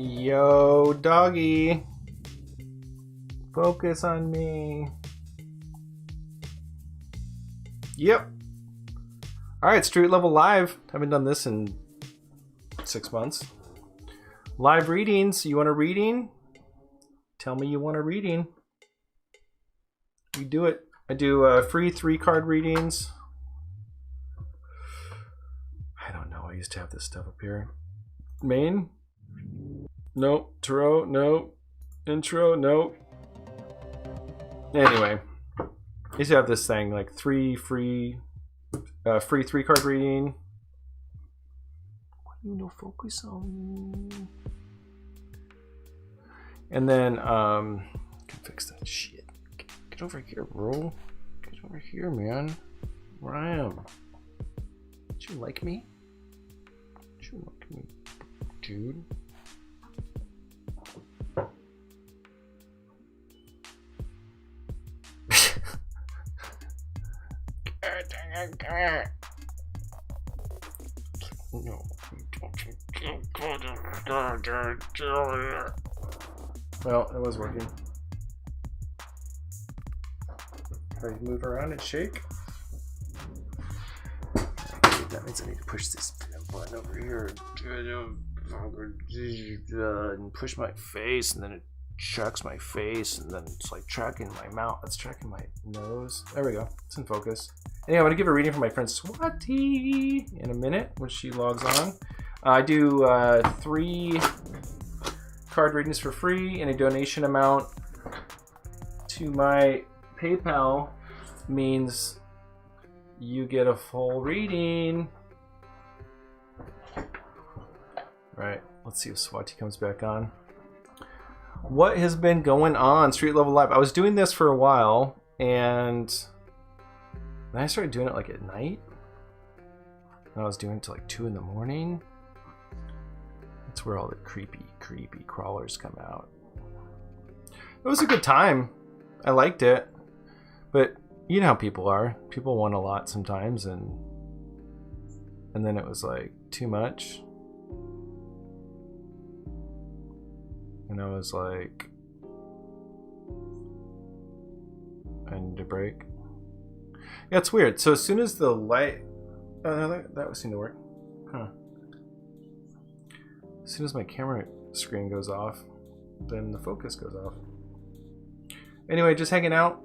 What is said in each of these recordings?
Yo, doggy. Focus on me. Yep. Alright, Street Level Live. Haven't done this in 6 months. Live readings. You want a reading? Tell me you want a reading. We do it. I do free 3-card readings. I don't know. I used to have this stuff up here. Main? Nope. Tarot? Nope. Intro? Nope. Anyway. I used to have this thing, like free 3-card reading. Why do you no focus on me? And then, can fix that shit. Get over here, bro. Get over here, man. Where I am. Don't you like me? Don't you like me, dude? No, well, it was working. Can I move around and shake? That means I need to push this button over here and push my face, and then it tracks my face, and then it's like tracking my mouth. It's tracking my nose. There we go. It's in focus. Anyway, I'm going to give a reading for my friend Swati in a minute when she logs on. I do 3 card readings for free, and a donation amount to my PayPal means you get a full reading. Right, let's see if Swati comes back on. What has been going on, Street Level Live? I was doing this for a while, and then I started doing it like at night. And I was doing it till like 2 in the morning. That's where all the creepy crawlers come out. It was a good time. I liked it. But you know how people are. People want a lot sometimes, and then it was like too much. And I was like, I need a break. Yeah, it's weird. So as soon as the light, that would seem to work. Huh. As soon as my camera screen goes off, then the focus goes off. Anyway, just hanging out.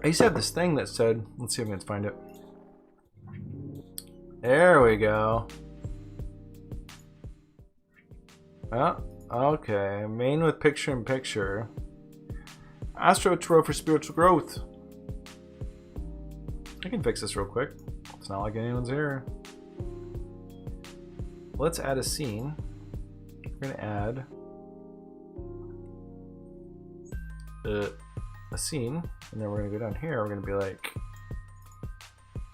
I used to have this thing that said, let's see if I can find it. There we go. Oh, okay. Main with picture-in-picture. Astro-tarot for spiritual growth. I can fix this real quick. It's not like anyone's here. Let's add a scene. We're gonna add a scene, and then we're gonna go down here. We're gonna be like,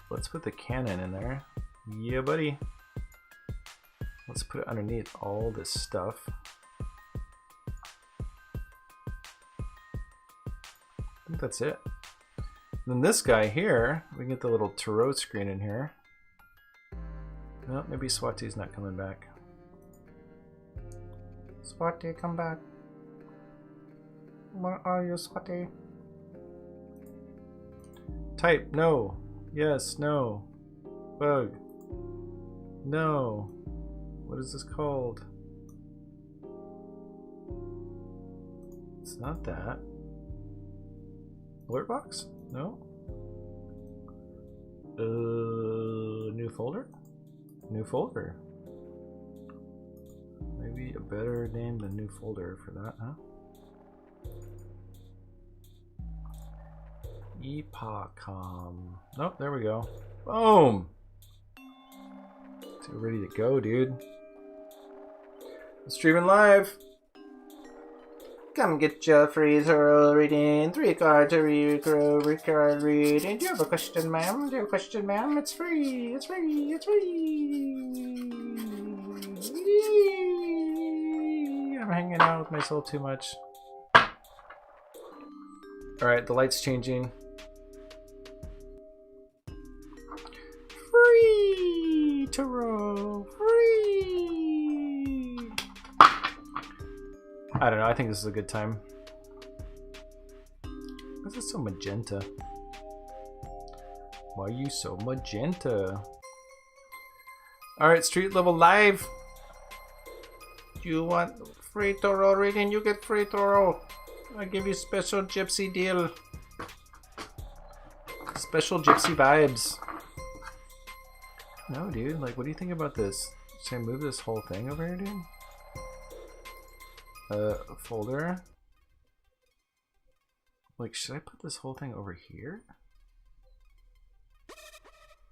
let's put the cannon in there. Yeah, buddy. Let's put it underneath all this stuff. I think that's it. And then this guy here, we can get the little tarot screen in here. No, maybe Swati's not coming back. Swati, come back. Where are you, Swati? Type, no. Yes, no. Bug. No. What is this called? It's not that. Alert box? No. New folder? New folder. Maybe a better name than new folder for that, huh? Epocom. Nope, there we go. Boom! So we're ready to go, dude. I'm streaming live. Come get your free tarot reading. 3 cards a card reading. Do you have a question, ma'am? Do you have a question, ma'am? It's free. It's free. It's free. I'm hanging out with myself too much. Alright, the light's changing. Free tarot. Free. I don't know. I think this is a good time. Why is it so magenta? Why are you so magenta? Alright, street level live. You want free tarot reading? You get free tarot. I give you special gypsy deal. Special gypsy vibes. No, dude. Like, what do you think about this? Should I move this whole thing over here, dude? Folder. Like, should I put this whole thing over here?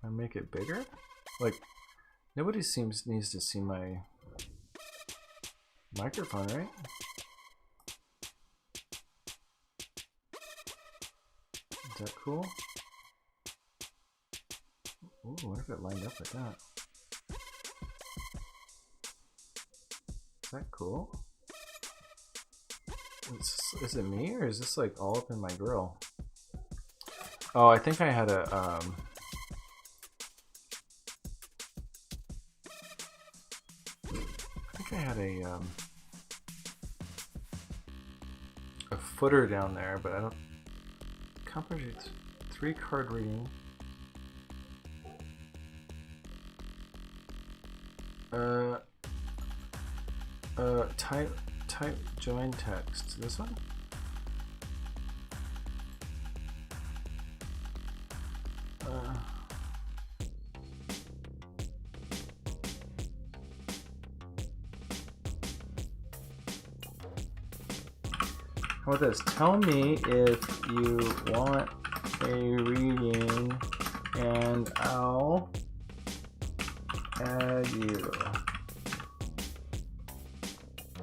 And make it bigger? Like, nobody needs to see my microphone, right? Is that cool? Ooh, what if it lined up like that? Is that cool? Is it me, or is this like all up in my grill? Oh, I think I had a a footer down there, but I don't. Complicates 3-card reading. Type join text. This one? How about this? Tell me if you want a reading and I'll add you.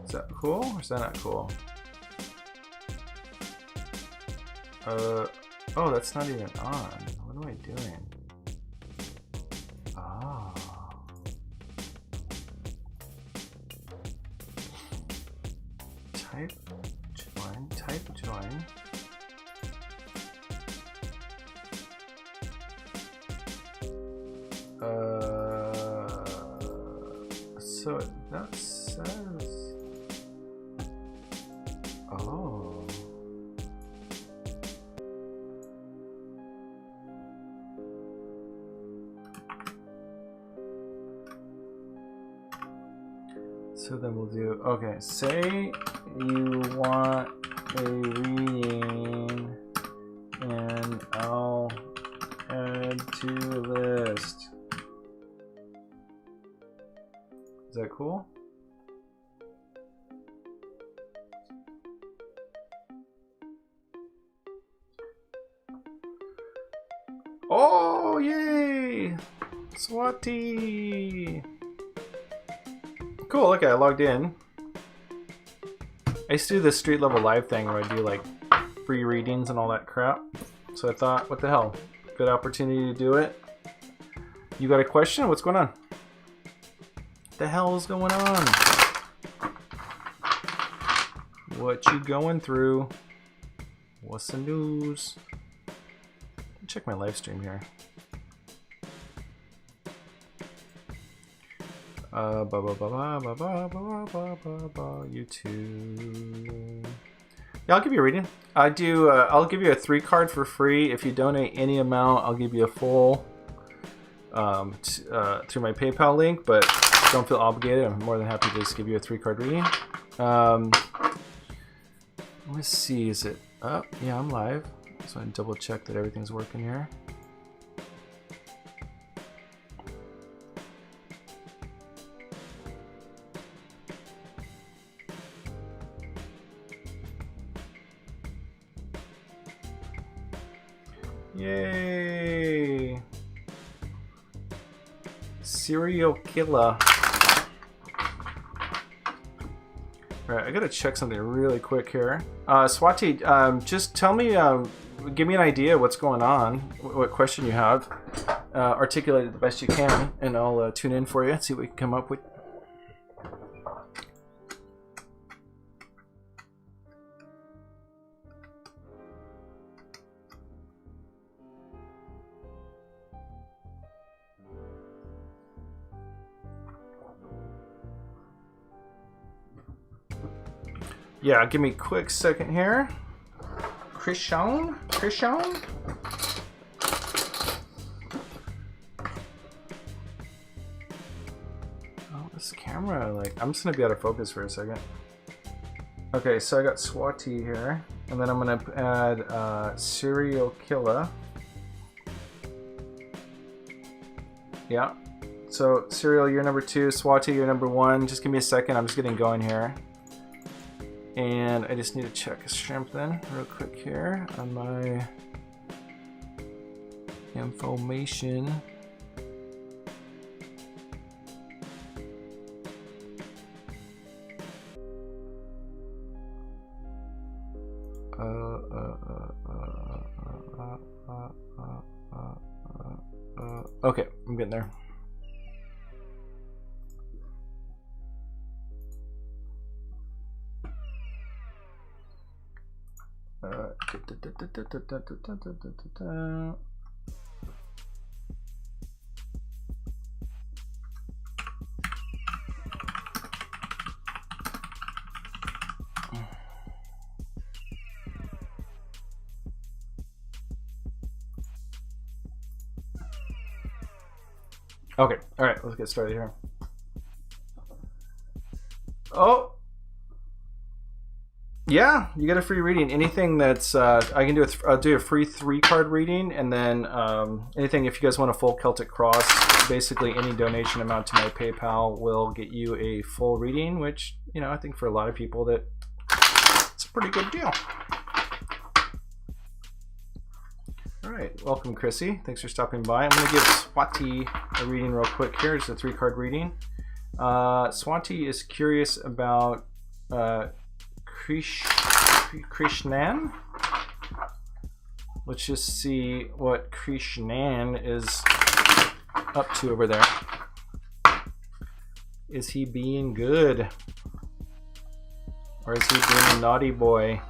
Is that cool or is that not cool? Oh, that's not even on. What am I doing? Oh. Type join. So that says, oh. So then we'll do, okay, say you want a reading and I'll add to list. Is that cool? Oh, yay! Swati! Cool, okay, I logged in. I used to do this street level live thing where I do like free readings and all that crap. So I thought, what the hell? Good opportunity to do it. You got a question? What's going on? What the hell is going on? What you going through? What's the news? Check my live stream here. YouTube. Yeah, I'll give you a reading. I do. I'll give you a 3-card for free if you donate any amount. I'll give you a full through my PayPal link, but don't feel obligated. I'm more than happy to just give you a 3-card reading. Let's see. Is it up? Yeah, I'm live. So I double check that everything's working here. Yay! Serial killer. Alright, I gotta check something really quick here. Swati, just tell me, give me an idea what's going on, what question you have. Articulate it the best you can, and I'll tune in for you and see what we can come up with. Yeah, give me a quick second here. Christian? Oh, this camera, like, I'm just gonna be out of focus for a second. Okay, so I got Swati here, and then I'm gonna add Serial Killer. Yeah. So Serial, you're number 2. Swati, you're number 1. Just give me a second. I'm just getting going here. And I just need to check a shrimp then, real quick here on my information. Okay, I'm getting there. Okay, all right, let's get started here. Oh, yeah, you get a free reading. Anything that's I can do I'll do a free 3-card reading, and then anything if you guys want a full Celtic Cross, basically any donation amount to my PayPal will get you a full reading, which, you know, I think for a lot of people that it's a pretty good deal. All right, welcome Chrissy. Thanks for stopping by. I'm gonna give Swati a reading real quick here. It's a 3-card reading. Swati is curious about Krishnan. Let's just see what Krishnan is up to over there. Is he being good? Or is he being a naughty boy?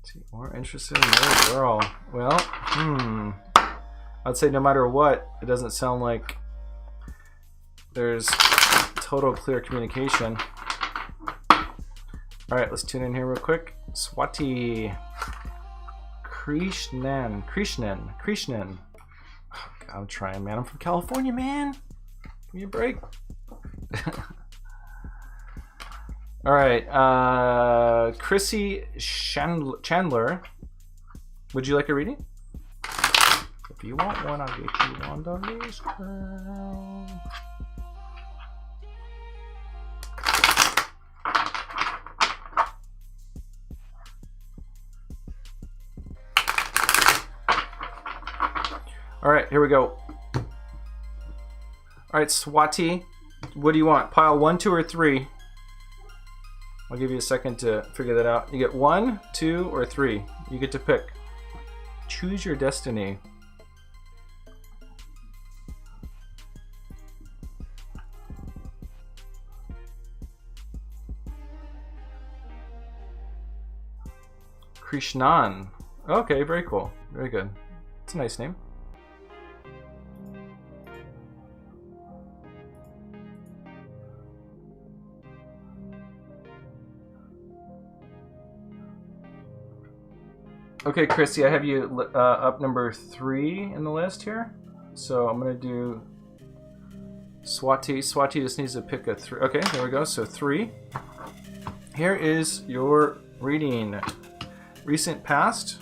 Is he more interested in the girl? Well, I'd say no matter what, it doesn't sound like there's total clear communication. All right, let's tune in here real quick. Swati. Krishnan. Oh, God, I'm trying, man. I'm from California, man. Give me a break. All right, Chrissy Chandler. Would you like a reading? If you want one, I'll get you one of these. All right, here we go. All right, Swati, what do you want? Pile 1, 2, or 3? I'll give you a second to figure that out. You get 1, 2, or 3. You get to pick. Choose your destiny. Krishnan. Okay, very cool. Very good. It's a nice name. Okay, Chrissy, I have you up number 3 in the list here. So I'm going to do Swati. Swati just needs to pick a 3. Okay, there we go. So 3. Here is your reading. Recent past.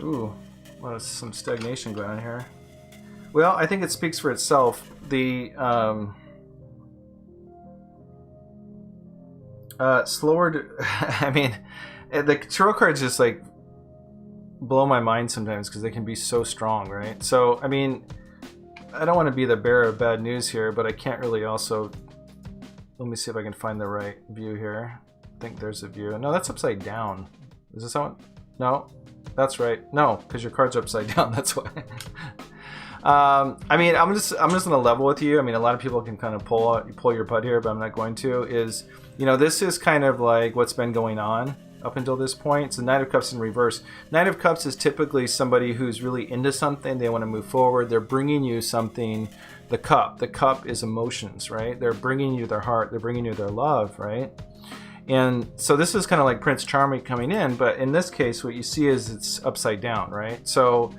Ooh, well, there's some stagnation going on here. Well, I think it speaks for itself. The slower. I mean, the tarot cards just like blow my mind sometimes because they can be so strong, right? So, I mean, I don't want to be the bearer of bad news here, but I can't really also. Let me see if I can find the right view here. I think there's a view. No, that's upside down. Is this one? No, that's right. No, because your card's upside down. That's why. I mean, I'm just gonna level with you. I mean, a lot of people can kind of pull your butt here, but I'm not going to. Is, you know, this is kind of like what's been going on. up until this point. So Knight of Cups in reverse. Knight of Cups is typically somebody who's really into something. They want to move forward. They're bringing you something. The cup is emotions, right? They're bringing you their heart. They're bringing you their love, right? And so this is kind of like Prince Charming coming in, but in this case, what you see is it's upside down, right? So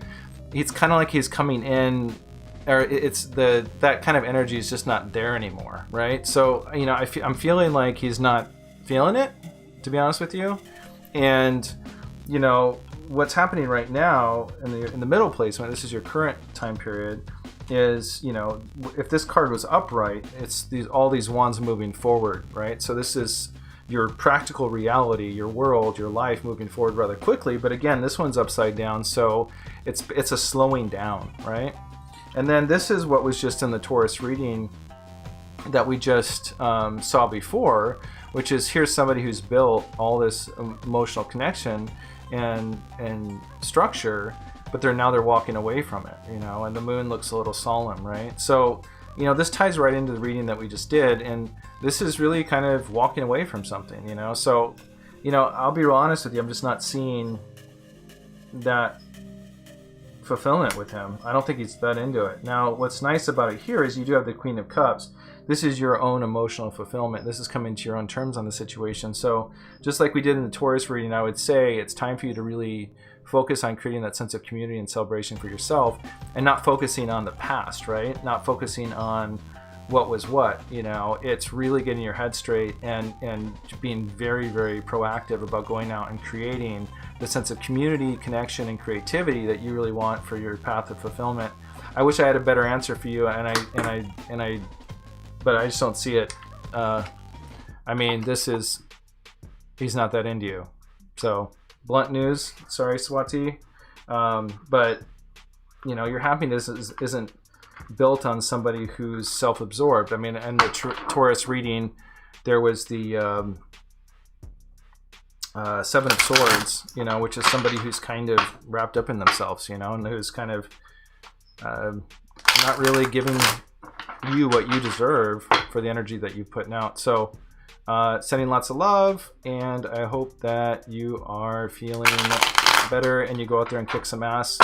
it's kind of like he's coming in, or it's that kind of energy is just not there anymore, right? So, you know, I'm feeling like he's not feeling it, to be honest with you. And, you know, what's happening right now in the middle placement, this is your current time period, is, you know, if this card was upright, it's all these wands moving forward, right? So this is your practical reality, your world, your life moving forward rather quickly. But again, this one's upside down, so it's a slowing down, right? And then this is what was just in the Taurus reading that we just saw before, which is here's somebody who's built all this emotional connection and structure, but they're walking away from it, you know, and the moon looks a little solemn, right? So, you know, this ties right into the reading that we just did, and this is really kind of walking away from something, you know. So, you know, I'll be real honest with you, I'm just not seeing that fulfillment with him. I don't think he's that into it. Now, what's nice about it here is you do have the Queen of Cups. This is your own emotional fulfillment. This is coming to your own terms on the situation. So just like we did in the Taurus reading, I would say it's time for you to really focus on creating that sense of community and celebration for yourself, and not focusing on the past, right? Not focusing on what was what, you know. It's really getting your head straight and being very, very proactive about going out and creating the sense of community, connection, and creativity that you really want for your path of fulfillment. I wish I had a better answer for you, but I just don't see it. I mean, he's not that into you. So, blunt news. Sorry, Swati. But, you know, your happiness isn't built on somebody who's self-absorbed. I mean, in the Taurus reading, there was the Seven of Swords, you know, which is somebody who's kind of wrapped up in themselves, you know, and who's kind of not really giving you what you deserve for the energy that you're putting out. So sending lots of love, and I hope that you are feeling better and you go out there and kick some ass.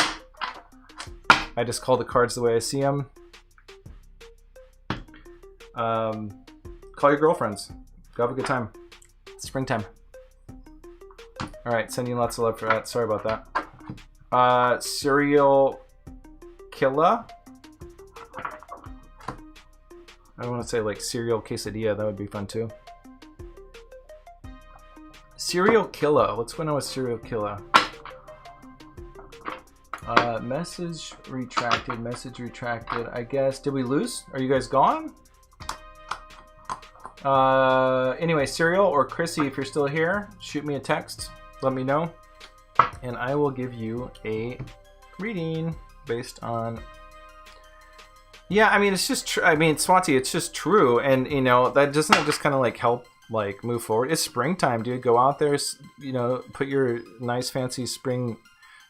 I just call the cards the way I see them. Call your girlfriends. Go have a good time. It's springtime. All right, sending lots of love for that. Sorry about that. Serial killer. I don't want to say like cereal quesadilla. That would be fun too. Serial killer. What's going on with serial killer? Message retracted. Message retracted. I guess. Did we lose? Are you guys gone? Anyway, Serial or Chrissy, if you're still here, shoot me a text. Let me know, and I will give you a reading based on. Yeah, I mean, it's just true. I mean, Swati, it's just true, and you know that doesn't just kind of like help like move forward. It's springtime, dude. Go out there, you know, put your nice fancy spring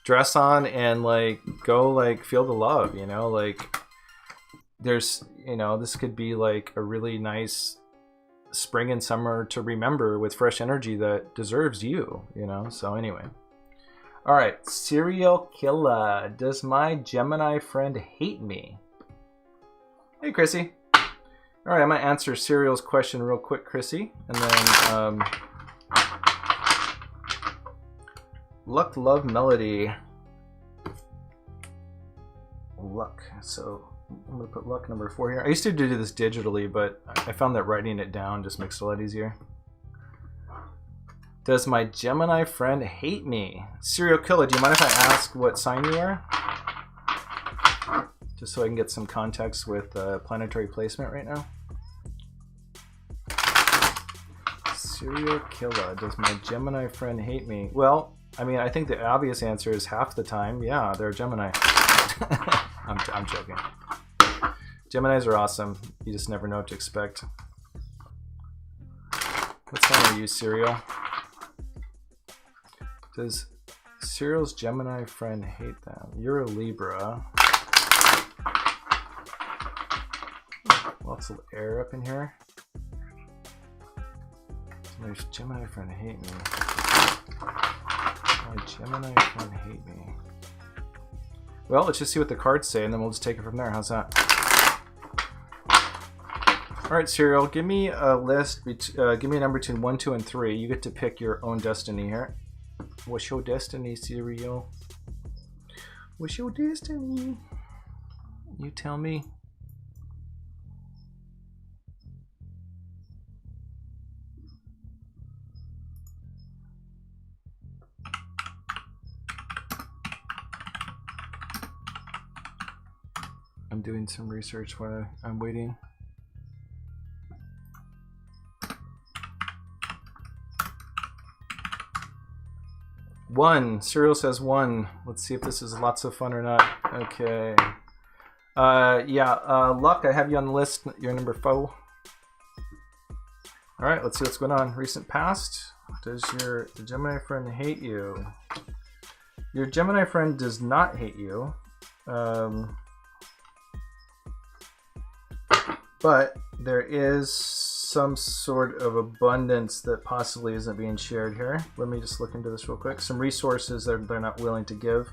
dress on and like go like feel the love, you know, like there's, you know, this could be like a really nice spring and summer to remember with fresh energy that deserves you, you know. So anyway, all right, serial killer. Does my Gemini friend hate me? Hey, Chrissy. All right, I'm gonna answer Serial's question real quick, Chrissy, and then Luck, Love, Melody. Luck. So I'm going to put luck number 4 here. I used to do this digitally, but I found that writing it down just makes it a lot easier. Does my Gemini friend hate me? Serial killer, do you mind if I ask what sign you are? Just so I can get some context with planetary placement right now. Serial killer, does my Gemini friend hate me? Well, I mean, I think the obvious answer is half the time, yeah, they're a Gemini. I'm joking. Geminis are awesome. You just never know what to expect. What sign are you, Serial? Does Serial's Gemini friend hate them? You're a Libra. Lots of air up in here. Does my Gemini friend hate me? My Gemini friend hate me. Well, let's just see what the cards say, and then we'll just take it from there. How's that? All right, Serial, give me a list. Give me a number between 1, 2, and 3. You get to pick your own destiny here. What's your destiny, Serial? What's your destiny? You tell me. I'm doing some research while I'm waiting. One. Serial says 1. Let's see if this is lots of fun or not. Okay. Luck, I have you on the list. You're number 4. Alright, let's see what's going on. Recent past. Does your Gemini friend hate you? Your Gemini friend does not hate you. But there is some sort of abundance that possibly isn't being shared here. Let me just look into this real quick. Some resources that they're not willing to give.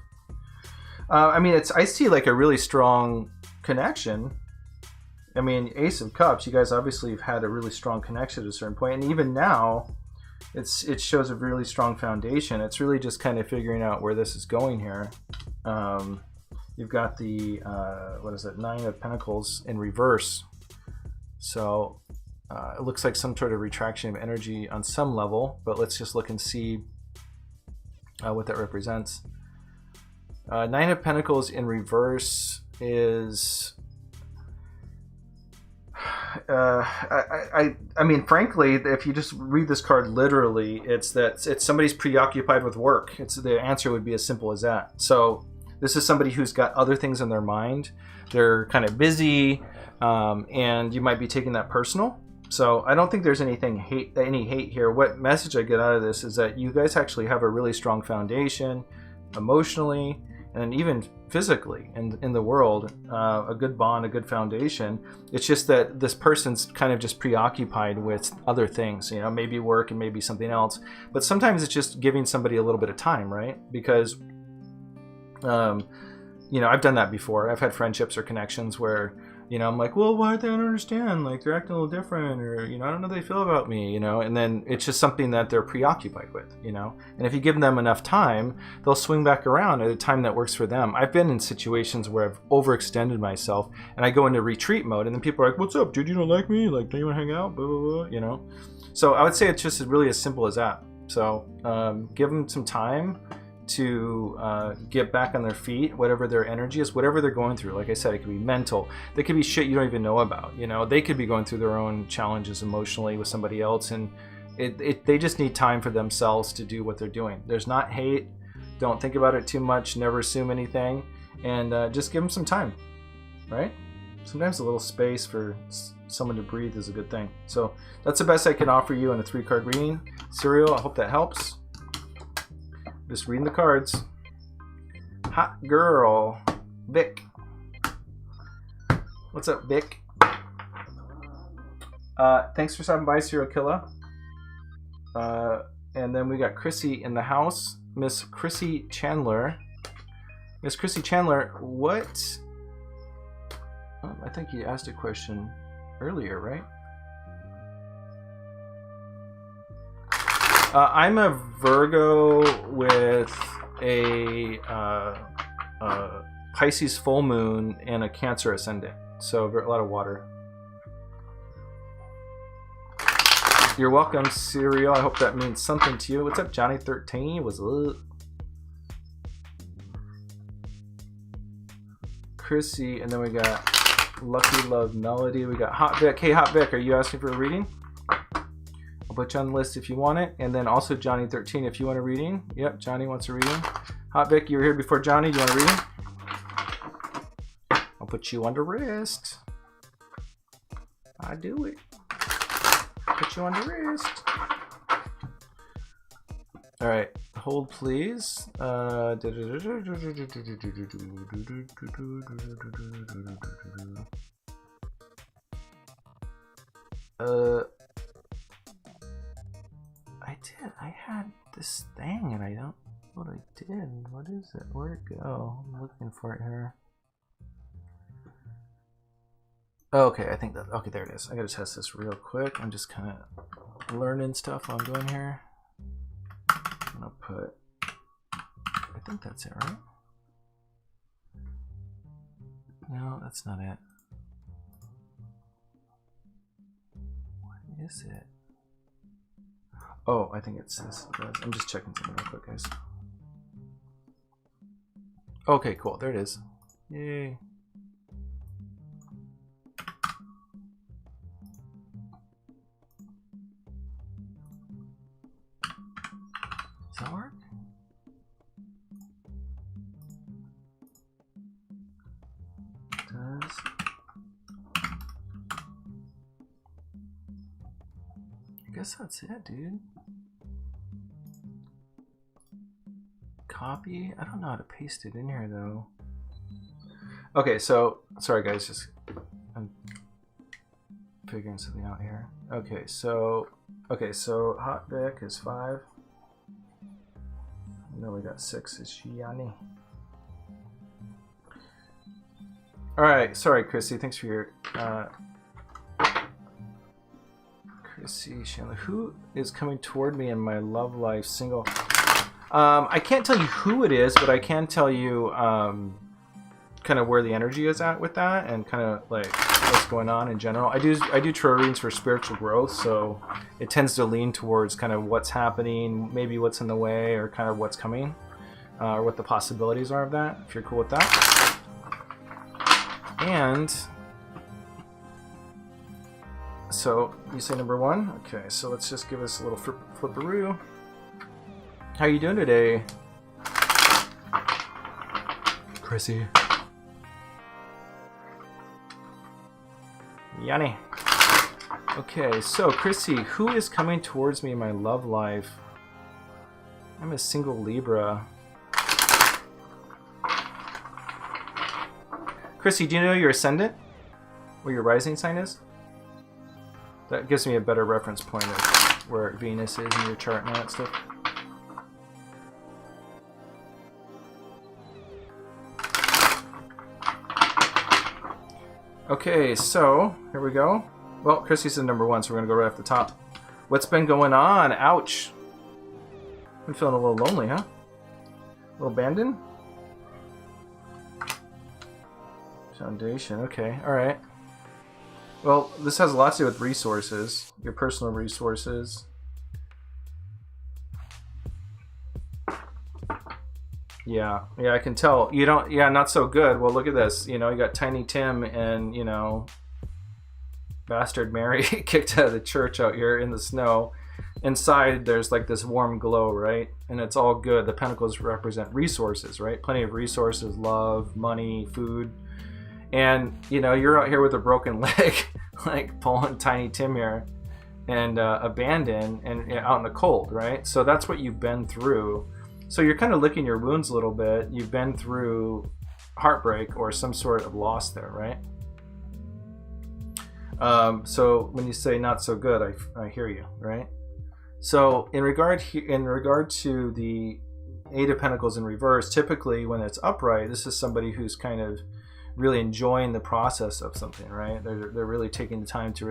I mean, I see like a really strong connection. I mean, Ace of Cups, you guys obviously have had a really strong connection at a certain point. And even now, it shows a really strong foundation. It's really just kind of figuring out where this is going here. You've got the, what is it, 9 of Pentacles in reverse. So it looks like some sort of retraction of energy on some level, but let's just look and see what that represents. 9 of Pentacles in reverse is, I mean, frankly, if you just read this card literally, it's somebody's preoccupied with work. The answer would be as simple as that. So this is somebody who's got other things in their mind. They're kind of busy, and you might be taking that personal. So I don't think there's any hate here. What message I get out of this is that you guys actually have a really strong foundation, emotionally and even physically in the world, a good bond, a good foundation. It's just that this person's kind of just preoccupied with other things, you know, maybe work and maybe something else. But sometimes it's just giving somebody a little bit of time, right? Because you know, I've done that before. I've had friendships or connections where, you know, I'm like, well, why do they don't understand? Like, they're acting a little different, or, you know, I don't know how they feel about me, you know, and then it's just something that they're preoccupied with, you know, and if you give them enough time, they'll swing back around at a time that works for them. I've been in situations where I've overextended myself and I go into retreat mode, and then people are like, what's up, dude? You don't like me? Like, don't you want to hang out? Blah, blah, blah, you know? So I would say it's just really as simple as that. So give them some time to get back on their feet, whatever their energy is, whatever they're going through. Like I said, it could be mental. They could be shit you don't even know about. You know, they could be going through their own challenges emotionally with somebody else, and they just need time for themselves to do what they're doing. There's not hate. Don't think about it too much. Never assume anything, and just give them some time, right? Sometimes a little space for someone to breathe is a good thing. So that's the best I can offer you in a 3-card reading. Serial, I hope that helps. Just reading the cards. Hot girl, Vic. What's up, Vic? Thanks for stopping by, Serial Killer. And then we got Chrissy in the house. Miss Chrissy Chandler. Miss Chrissy Chandler, what? Oh, I think you asked a question earlier, right? I'm a Virgo with a Pisces full moon and a Cancer ascendant, so a lot of water. You're welcome, Serial. I hope that means something to you. What's up, Johnny 13? What's up? Chrissy, and then we got Lucky Love Melody. We got Hot Vic. Hey, Hot Vic, are you asking for a reading? I'll put you on the list if you want it. And then also Johnny 13 if you want a reading. Yep, Johnny wants a reading. Hot Vic, you were here before Johnny. Do you want a reading? I'll put you on the wrist. I do it. Put you on the wrist. All right, hold please. I did. I had this thing and I don't know what I did. What is it? Where'd it go? I'm looking for it here. Okay, I think that, okay, there it is. I gotta test this real quick. I'm just kind of learning stuff while I'm doing here. I'm gonna put, I think that's it, right? No, that's not it. What is it? Oh, I think it's this. I'm just checking something real quick, guys. Okay, cool. There it is. Yay. Does that work? It does. I guess that's it, dude. Copy? I don't know how to paste it in here though. Okay, so sorry guys, just I'm figuring something out here. Okay, so hot deck is 5. And then we got 6 is Gianni. Alright, sorry Chrissy, thanks for your Chrissy Chandler. Who is coming toward me in my love life single? I can't tell you who it is, but I can tell you kind of where the energy is at with that, and kind of like what's going on in general. I do tarot readings for spiritual growth, so it tends to lean towards kind of what's happening, maybe what's in the way, or kind of what's coming, or what the possibilities are of that. If you're cool with that, and so you say number 1. Okay, so let's just give us a little flipperoo. How you doing today, Chrissy? Yanni. Okay, so Chrissy, who is coming towards me in my love life? I'm a single Libra. Chrissy, do you know your ascendant? Where your rising sign is? That gives me a better reference point of where Venus is in your chart and all that stuff. Okay, so here we go. Well, Chrissy's in number 1, so we're gonna go right off the top. What's been going on? Ouch. I'm feeling a little lonely, huh? A little abandoned? Foundation, okay, alright. Well, this has a lot to do with resources, your personal resources. Yeah, I can tell. You don't, yeah, not so good. Well, look at this. You know, you got Tiny Tim and, you know, Bastard Mary kicked out of the church out here in the snow. Inside, there's like this warm glow, right? And it's all good. The pentacles represent resources, right? Plenty of resources, love, money, food. And, you know, you're out here with a broken leg, like pulling Tiny Tim here, and abandoned and out in the cold, right? So that's what you've been through. So you're kind of licking your wounds a little bit. You've been through heartbreak or some sort of loss there, right? So when you say not so good, I hear you, right? So in regard to the 8 of Pentacles in reverse, typically when it's upright, this is somebody who's kind of really enjoying the process of something, right? They're really taking the time to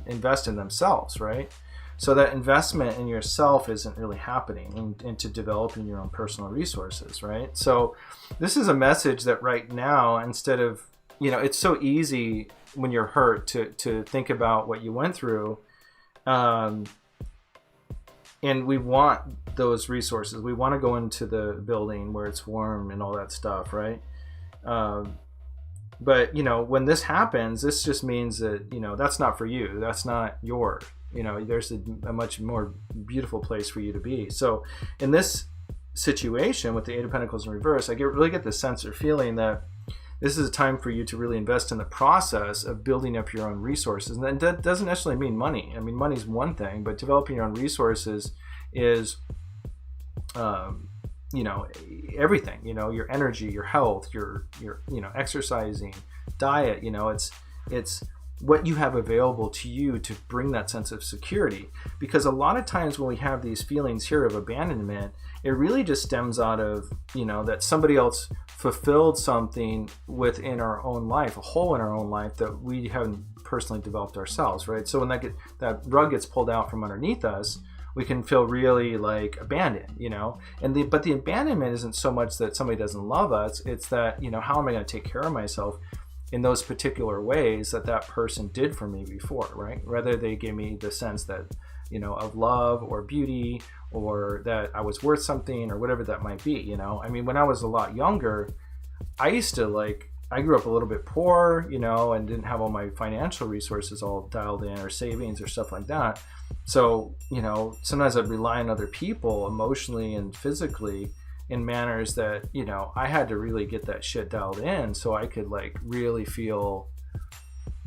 invest in themselves, right? So that investment in yourself isn't really happening into developing your own personal resources, right? So this is a message that right now, instead of, you know, it's so easy when you're hurt to think about what you went through, and we want those resources. We want to go into the building where it's warm and all that stuff, right? But, you know, when this happens, this just means that, you know, that's not for you. That's not yours. You know, there's a much more beautiful place for you to be. So in this situation with the 8 of Pentacles in reverse, I really get the sense or feeling that this is a time for you to really invest in the process of building up your own resources. And that doesn't necessarily mean money. I mean, money's one thing, but developing your own resources is, you know, everything. You know, your energy, your health, your you know, exercising, diet. You know, it's what you have available to you to bring that sense of security. Because a lot of times when we have these feelings here of abandonment, it really just stems out of, you know, that somebody else fulfilled something within our own life, a hole in our own life that we haven't personally developed ourselves, right? So when that rug gets pulled out from underneath us, we can feel really like abandoned, you know. But the abandonment isn't so much that somebody doesn't love us, it's that, you know, how am I going to take care of myself in those particular ways that person did for me before, right? Whether they gave me the sense that, you know, of love or beauty, or that I was worth something, or whatever that might be, you know. I mean, when I was a lot younger, I grew up a little bit poor, you know, and didn't have all my financial resources all dialed in, or savings or stuff like that. So, you know, sometimes I'd rely on other people emotionally and physically in manners that, you know, I had to really get that shit dialed in so I could like really feel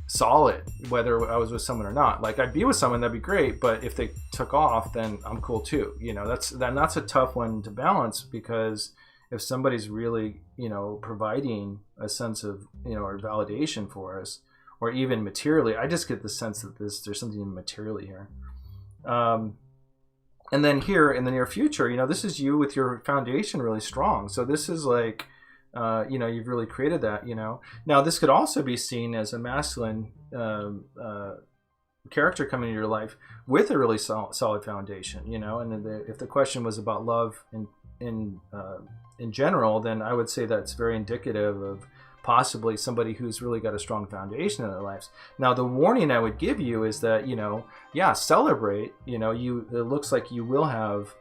solid, whether I was with someone or not. Like, I'd be with someone, that'd be great, but if they took off, then I'm cool too. You know, that's a tough one to balance, because if somebody's really, you know, providing a sense of, you know, or validation for us, or even materially, I just get the sense that there's something materially here. And then here in the near future, you know, this is you with your foundation really strong. So this is like, you know, you've really created that, you know. Now, this could also be seen as a masculine character coming into your life with a really solid foundation, you know. And if the question was about love in general, then I would say that's very indicative of possibly somebody who's really got a strong foundation in their lives. Now, the warning I would give you is that, you know, yeah, celebrate, you know, it looks like you will have,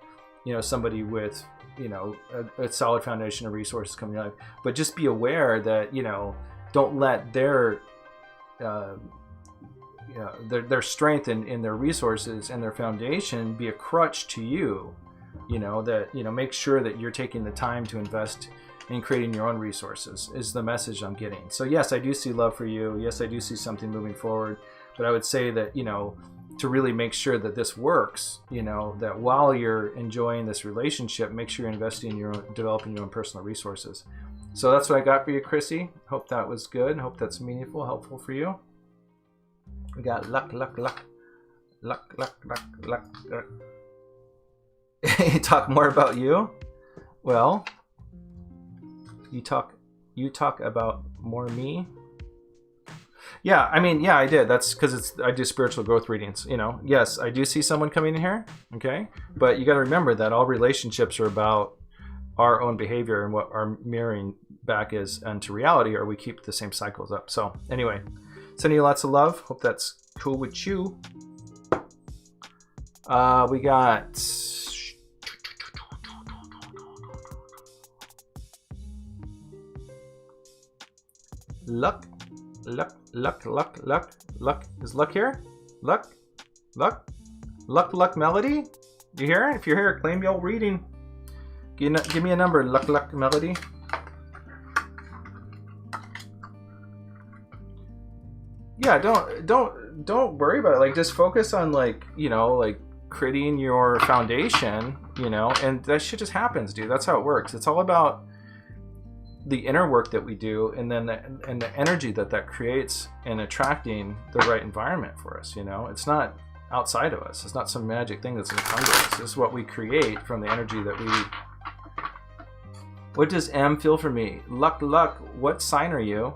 you know, somebody with, you know, a solid foundation of resources coming out, but just be aware that, you know, don't let their strength in their resources and their foundation be a crutch to you. You know, that, you know, make sure that you're taking the time to invest in creating your own resources is the message I'm getting. So yes, I do see love for you. Yes, I do see something moving forward, but I would say that, you know, to really make sure that this works, you know, that while you're enjoying this relationship, make sure you're investing in developing your own personal resources. So that's what I got for you, Chrissy. Hope that was good. Hope that's meaningful, helpful for you. We got luck. Talk more about you. Well, you talk about more me. Yeah, I mean, yeah, I did. That's because I do spiritual growth readings, you know. Yes, I do see someone coming in here, okay? But you got to remember that all relationships are about our own behavior and what our mirroring back is into reality, or we keep the same cycles up. So anyway, sending you lots of love. Hope that's cool with you. We got... Luck. Is Luck here? Luck Melody? You here? If you're here, claim your reading. Give me a number, Luck Melody. Yeah, don't worry about it. Like, just focus on, like, you know, like creating your foundation, you know, and that shit just happens, dude. That's how it works. It's all about the inner work that we do, and then the energy that creates in attracting the right environment for us, you know. It's not outside of us. It's not some magic thing that's going to come to us. It's what we create from the energy that we... What does M feel for me? Luck, what sign are you?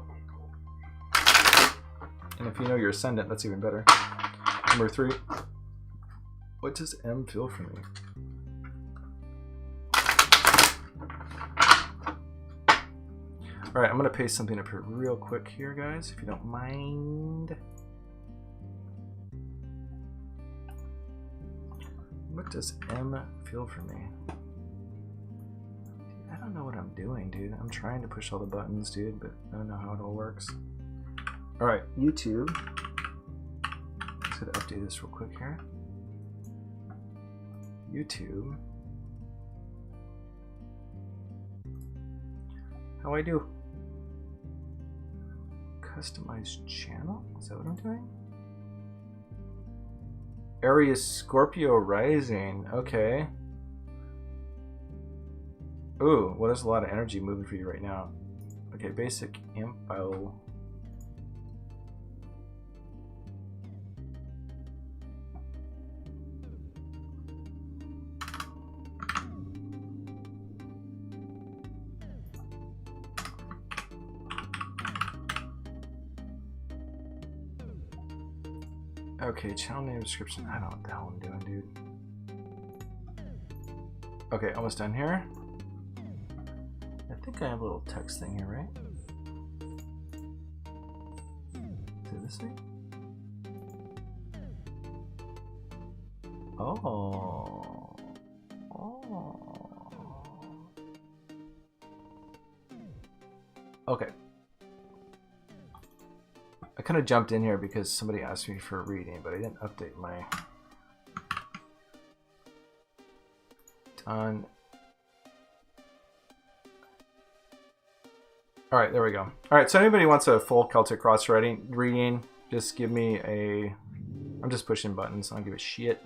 And if you know your ascendant, that's even better. Number 3. What does M feel for me? All right, I'm gonna paste something up here real quick here, guys, if you don't mind. What does M feel for me? I don't know what I'm doing, dude. I'm trying to push all the buttons, dude, but I don't know how it all works. All right, YouTube. Just gonna update this real quick here. YouTube. How I do? Customize channel? Is that what I'm doing? Aries Scorpio rising. Okay. Ooh, well, there's a lot of energy moving for you right now. Okay, basic info. Okay, channel name description. I don't know what the hell I'm doing, dude. Okay, almost done here. I think I have a little text thing here, right? Is it this thing? Oh. Oh. Okay. I kind of jumped in here because somebody asked me for a reading, but I didn't update my... Done. Alright, there we go. Alright, so anybody wants a full Celtic Cross reading, just give me a... I'm just pushing buttons, I don't give a shit.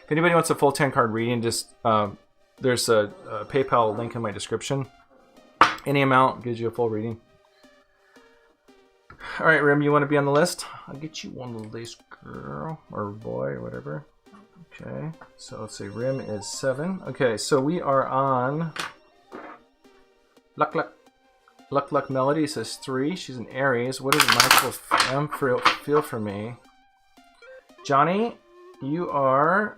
If anybody wants a full 10 card reading, just there's a PayPal link in my description. Any amount gives you a full reading. Alright, Rim, you want to be on the list? I'll get you on the list, girl, or boy, or whatever. Okay, so let's see, Rim is 7. Okay, so we are on Luck Melody says 3. She's an Aries. What does Michael M feel for me? Johnny, you are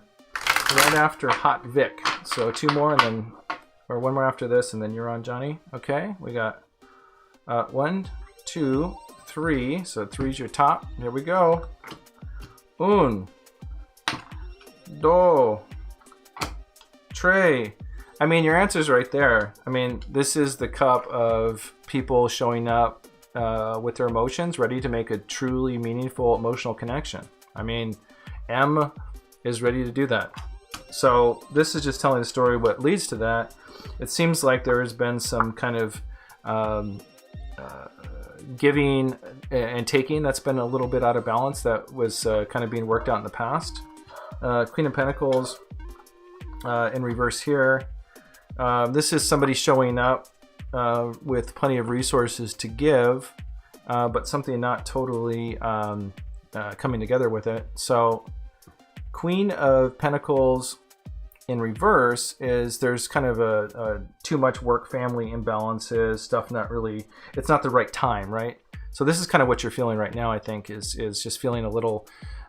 right after Hot Vic. So 2 more and then, or 1 more after this, and then you're on, Johnny. Okay, we got 1, 2, 3. So 3's your top. Here we go. Un, do, tre. I mean, your answer's right there. I mean, this is the cup of people showing up with their emotions, ready to make a truly meaningful emotional connection. I mean, M is ready to do that. So this is just telling the story what leads to that. It seems like there has been some kind of giving and taking that's been a little bit out of balance that was kind of being worked out in the past. Queen of Pentacles in reverse here. This is somebody showing up with plenty of resources to give, but something not totally coming together with it. So Queen of Pentacles in reverse is there's kind of a too much work family imbalances, stuff not really, it's not the right time, right? So this is kind of what you're feeling right now, I think, is just feeling a little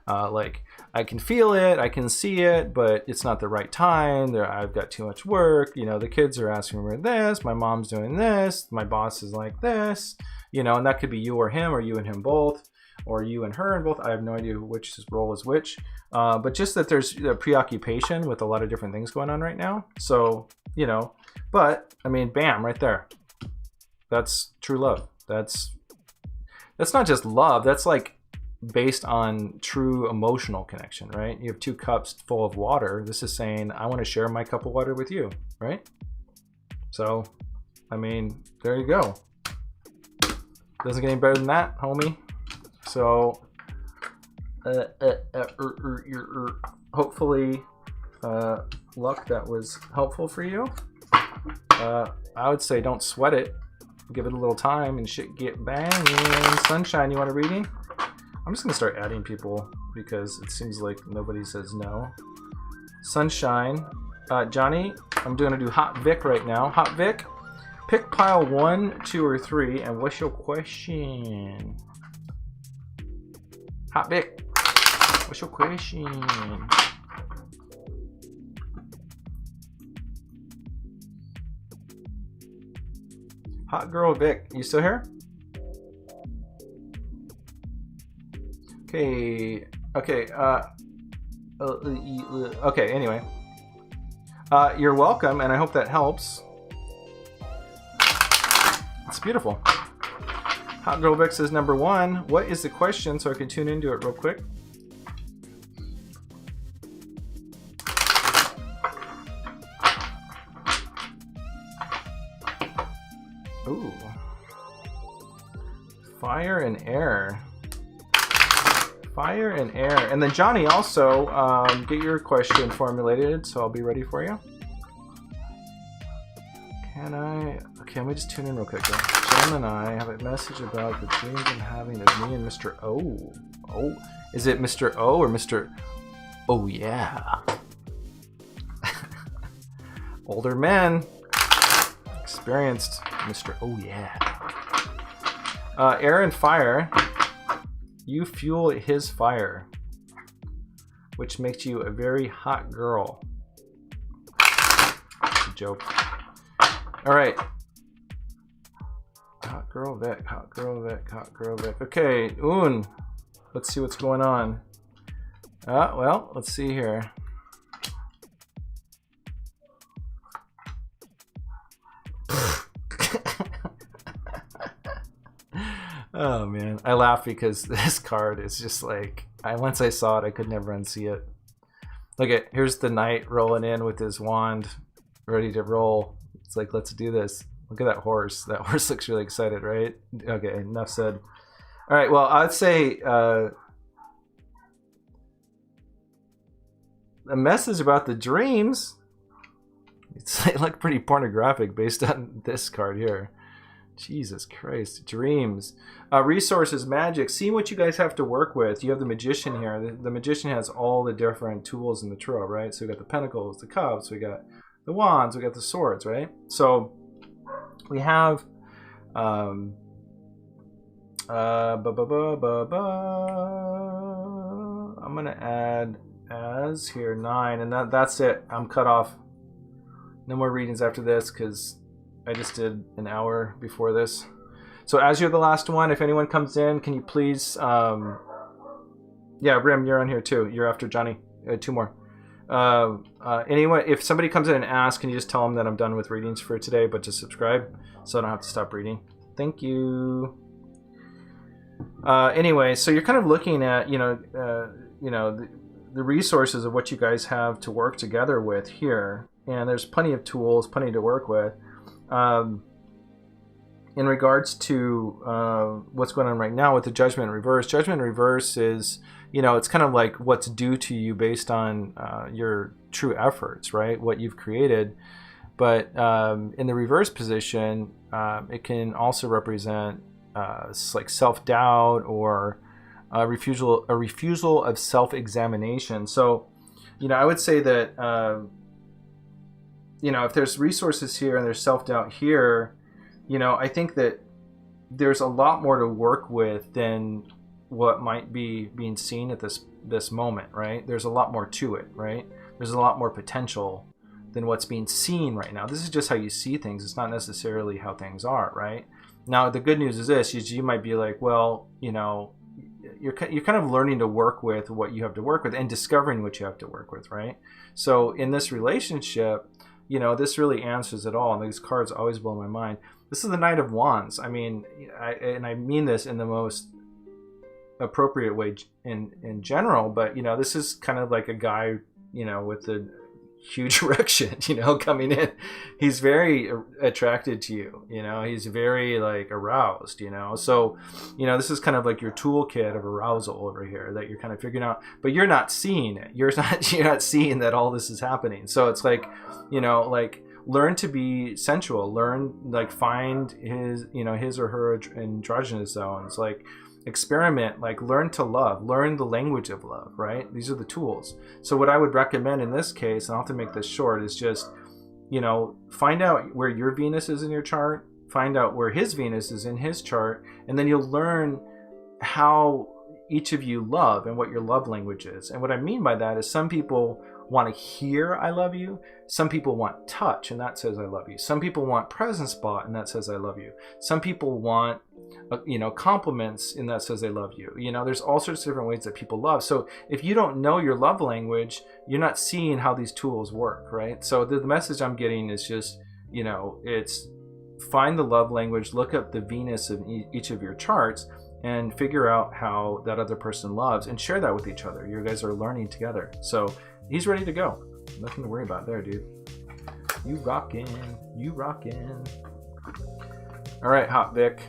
like I can feel it, I can see it, but it's not the right time. I've got too much work. You know, the kids are asking me this, my mom's doing this, my boss is like this, you know, and that could be you or him, or you and him both, or you and her and both. I have no idea which role is which, but just that there's a preoccupation with a lot of different things going on right now. So, you know, but I mean, bam, right there. That's true love. That's not just love. That's like based on true emotional connection, right? You have 2 cups full of water. This is saying, I want to share my cup of water with you, right? So, I mean, there you go. Doesn't get any better than that, homie. So, hopefully, luck that was helpful for you. I would say don't sweat it. Give it a little time and shit get banging. Sunshine, you want a reading? I'm just gonna start adding people because it seems like nobody says no. Sunshine, Johnny, I'm gonna do Hot Vic right now. Hot Vic, pick pile 1, 2, or 3, and what's your question? Hot Vic, what's your question? Hot Girl Vic, you still here? Okay, okay, okay, anyway. You're welcome, and I hope that helps. It's beautiful. Hot Girl Vic says, number 1, what is the question so I can tune into it real quick? Ooh. Fire and air. Fire and air. And then Johnny, also get your question formulated, so I'll be ready for you. Can I? Okay, let me just tune in real quick. Gemini, I have a message about the dreams I'm having of me and Mr. O. Oh, is it Mr. O or Mr. Oh yeah? Older men, experienced Mr. Oh yeah. Air and fire. You fuel his fire. which makes you a very hot girl. Joke. All right. Hot girl Vic, hot girl Vic, hot girl Vic. Okay, Un. Let's see what's going on. Well, let's see here. Oh man, I laugh because this card is just like, once I saw it, I could never unsee it. Look at, here's the knight rolling in with his wand, ready to roll. It's like, let's do this. Look at that horse. That horse looks really excited, right? Okay, enough said. All right, well, I'd say a message about the dreams. They look pretty pornographic based on this card here. Jesus Christ, dreams. Resources, magic. See what you guys have to work with. You have the magician here. The magician has all the different tools in the tarot, right? So we got the pentacles, the cups, we got the wands, we got the swords, right? So we have I'm gonna add as here 9, and that's it. I'm cut off. No more readings after this because I just did an hour before this. So as you're the last one, if anyone comes in, can you please yeah, Rim, you're on here too. You're after Johnny. 2 more. Anyway, if somebody comes in and asks, can you just tell them that I'm done with readings for today, but just subscribe so I don't have to stop reading. Thank you. Anyway, so you're kind of looking at, the resources of what you guys have to work together with here, and there's plenty of tools, plenty to work with. In regards to what's going on right now with the Judgment in Reverse, Judgment in Reverse is, it's kind of like what's due to you based on your true efforts, right? What you've created. But in the reverse position, it can also represent like self-doubt or a refusal of self-examination. So, I would say that, if there's resources here and there's self-doubt here, I think that there's a lot more to work with than what might be being seen at this moment, right? There's a lot more to it, right? There's a lot more potential than what's being seen right now. This is just how you see things. It's not necessarily how things are, right? Now, the good news is this, is you might be like, well, you're kind of learning to work with what you have to work with and discovering what you have to work with, right? So in this relationship, this really answers it all. And these cards always blow my mind. This is the Knight of Wands. I mean, I mean this in the most appropriate way in general, but this is kind of like a guy, with a huge erection, coming in. He's very attracted to you, he's very like aroused, so this is kind of like your toolkit of arousal over here that you're kind of figuring out, but you're not seeing it. You're not seeing that all this is happening. So it's like, like learn to be sensual, find his or her androgynous zones, like experiment, like learn to love, learn the language of love, right? These are the tools. So what I would recommend in this case, and I'll have to make this short, is just, find out where your Venus is in your chart, find out where his Venus is in his chart, and then you'll learn how each of you love and what your love language is. And what I mean by that is some people want to hear I love you. Some people want touch, and that says I love you. Some people want presence spot, and that says I love you. Some people want compliments, and that says they love you. There's all sorts of different ways that people love. So if you don't know your love language, you're not seeing how these tools work, right? So the message I'm getting is just, it's find the love language, look up the Venus of each of your charts, and figure out how that other person loves, and share that with each other. You guys are learning together. So he's ready to go. Nothing to worry about there, dude. You rockin'. You rockin'. All right, Hot Vic.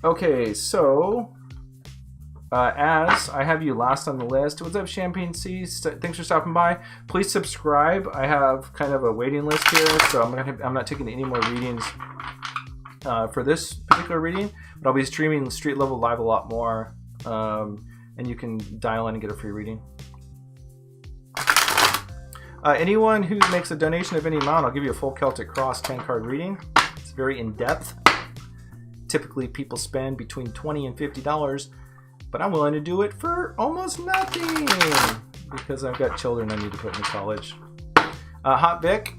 Okay, so as I have you last on the list, what's up, Champagne Seas? Thanks for stopping by. Please subscribe. I have kind of a waiting list here, so I'm not taking any more readings for this particular reading, but I'll be streaming Street Level Live a lot more, and you can dial in and get a free reading. Anyone who makes a donation of any amount, I'll give you a full Celtic Cross 10-card reading. It's very in-depth. Typically, people spend between $20 and $50 but I'm willing to do it for almost nothing because I've got children I need to put into college. Hot Vic,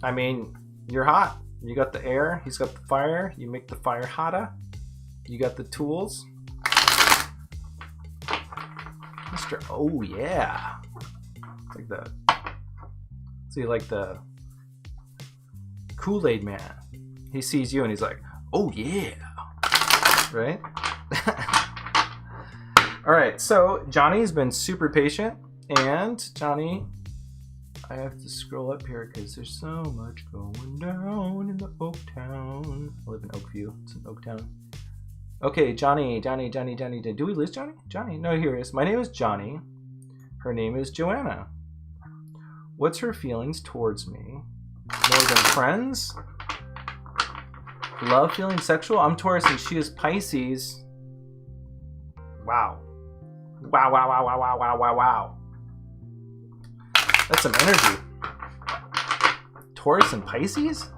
I mean, you're hot. You got the air, he's got the fire. You make the fire hotter. You got the tools. Mr. Oh yeah. It's like the, see, like the Kool-Aid man. He sees you and he's like, oh yeah. Right? All right, so Johnny's been super patient, and Johnny, I have to scroll up here because there's so much going down in the Oak Town. I live in Oakview. It's in Oaktown. Okay, Johnny. Do we lose Johnny? Johnny, no, here he is. My name is Johnny. Her name is Joanna. What's her feelings towards me? More than friends? Love, feeling sexual? I'm Taurus and she is Pisces. Wow. Wow. That's some energy. Taurus and Pisces?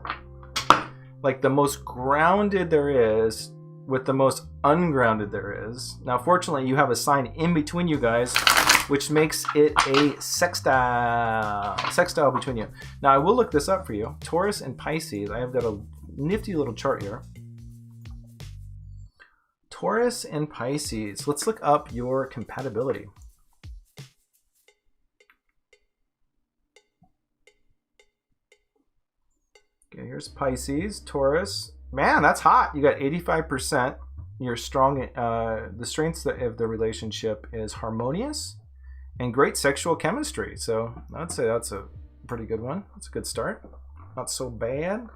Like the most grounded there is with the most ungrounded there is. Now, fortunately, you have a sign in between you guys, which makes it a sextile between you. Now, I will look this up for you. Taurus and Pisces. I have got a nifty little chart here. Taurus and Pisces. Let's look up your compatibility. Okay, here's Pisces, Taurus. Man, that's hot. You got 85%. You're strong. The strengths of the relationship is harmonious and great sexual chemistry. So I'd say that's a pretty good one. That's a good start. Not so bad.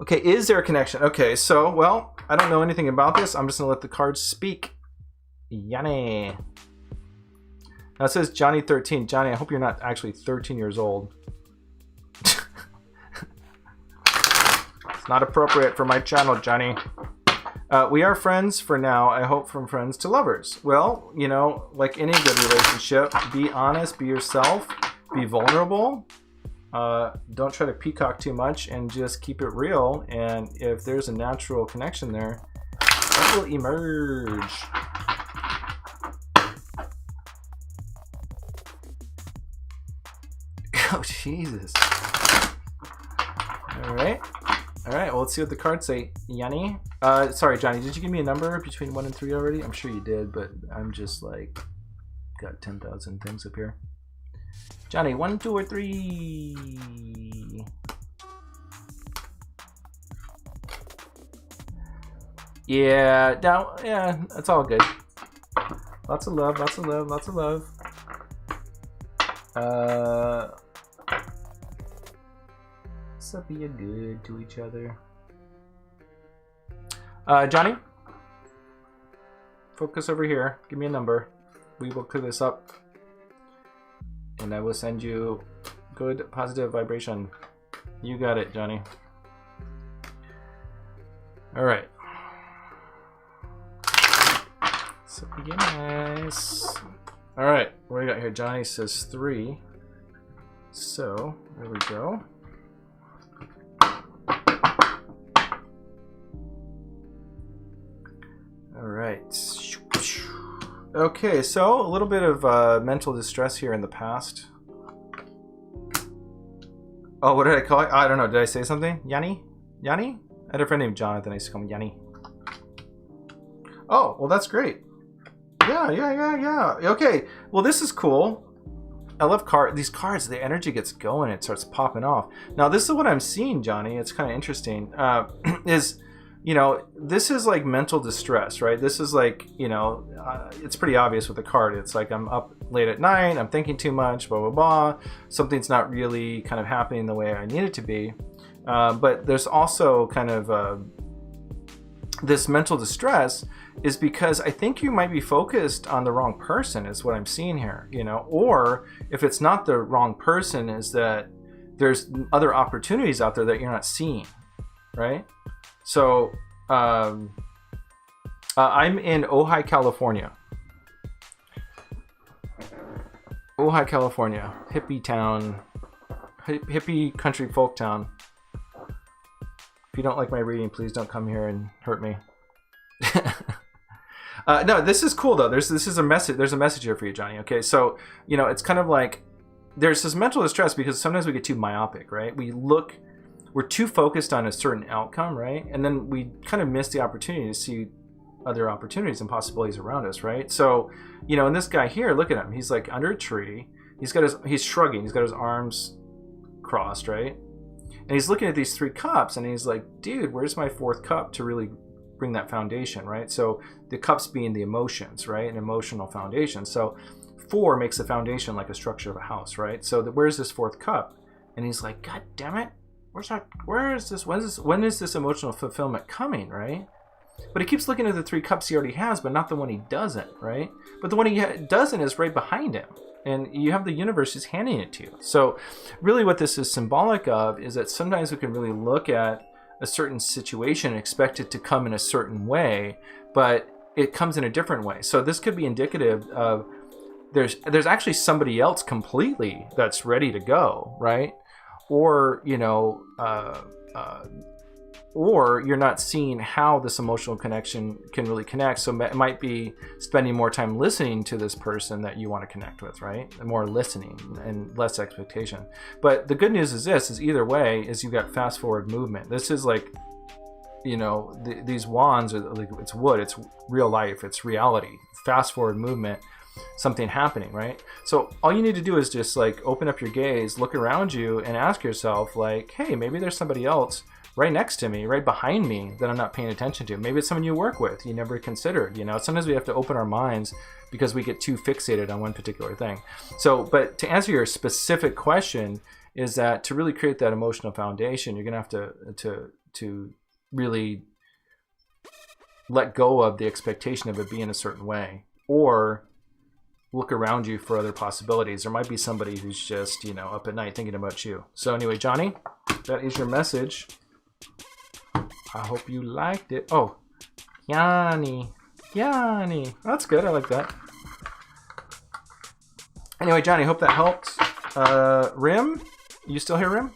Okay, is there a connection? Okay, so, well, I don't know anything about this. I'm just going to let the cards speak. Yanni. Now it says Johnny 13. Johnny, I hope you're not actually 13 years old. It's not appropriate for my channel, Johnny. We are friends for now. I hope from friends to lovers. Well, you know, like any good relationship, be honest, be yourself, be vulnerable. Don't try to peacock too much and just keep it real. And if there's a natural connection there, that will emerge. Oh, Jesus. All right. All right, well, let's see what the cards say. Yanni? Sorry, Johnny, did you give me a number between 1 and 3 already? I'm sure you did, but I'm just like, got 10,000 things up here. Johnny, 1, 2, or 3? Yeah, no, yeah, that's all good. Lots of love, lots of love, lots of love. So be good to each other. Johnny, focus over here. Give me a number. We will clear this up, and I will send you good positive vibration. You got it, Johnny. All right. So be nice. All right. What do we got here? Johnny says 3. So there we go. All right. Okay, so a little bit of mental distress here in the past. Oh, what did I call it? I don't know. Did I say something? Yanni? Yanni? I had a friend named Jonathan. I used to call him Yanni. Oh, well, that's great. Yeah. Okay, well, this is cool. I love these cards. The energy gets going. It starts popping off. Now, this is what I'm seeing, Johnny. It's kind of interesting. You know, this is like mental distress, right? This is like, you know, it's pretty obvious with the card. It's like I'm up late at night, I'm thinking too much, blah, blah, blah. Something's not really kind of happening the way I need it to be. But there's also kind of this mental distress is because I think you might be focused on the wrong person is what I'm seeing here, you know, or if it's not the wrong person is that there's other opportunities out there that you're not seeing, right? So I'm in Ojai, California. Ojai, California, hippie town, hippie country folk town. If you don't like my reading, please don't come here and hurt me. No, this is cool though. This is a message. There's a message here for you, Johnny. Okay, so you know it's kind of like there's this mental distress because sometimes we get too myopic, right? We're too focused on a certain outcome, right? And then we kind of miss the opportunity to see other opportunities and possibilities around us, right? So, you know, and this guy here, look at him. He's like under a tree. He's shrugging. He's got his arms crossed, right? And he's looking at these 3 cups and he's like, dude, where's my 4th cup to really bring that foundation, right? So the cups being the emotions, right? An emotional foundation. So 4 makes the foundation like a structure of a house, right? So where's this 4th cup? And he's like, God damn it. When is this emotional fulfillment coming, right? But he keeps looking at the 3 cups he already has, but not the one he doesn't, right? But the one he doesn't is right behind him. And you have the universe just handing it to you. So really what this is symbolic of is that sometimes we can really look at a certain situation and expect it to come in a certain way, but it comes in a different way. So this could be indicative of there's actually somebody else completely that's ready to go, right? Or, you know, or you're not seeing how this emotional connection can really connect. So it might be spending more time listening to this person that you want to connect with, right? And more listening and less expectation. But the good news is this, is either way, is you've got fast forward movement. This is like, you know, these wands, are like, it's wood, it's real life, it's reality. Fast forward movement, something happening, right? So all you need to do is just like open up your gaze, look around you and ask yourself like, hey, maybe there's somebody else right next to me, right behind me that I'm not paying attention to. Maybe it's someone you work with, you never considered, you know. Sometimes we have to open our minds because we get too fixated on one particular thing. So, but to answer your specific question is that to really create that emotional foundation, you're gonna have to really let go of the expectation of it being a certain way, or look around you for other possibilities. There might be somebody who's just, you know, up at night thinking about you. So anyway, Johnny, that is your message. I hope you liked it. Oh, Yanni. That's good. I like that. Anyway, Johnny, hope that helped. Rim, you still here, Rim?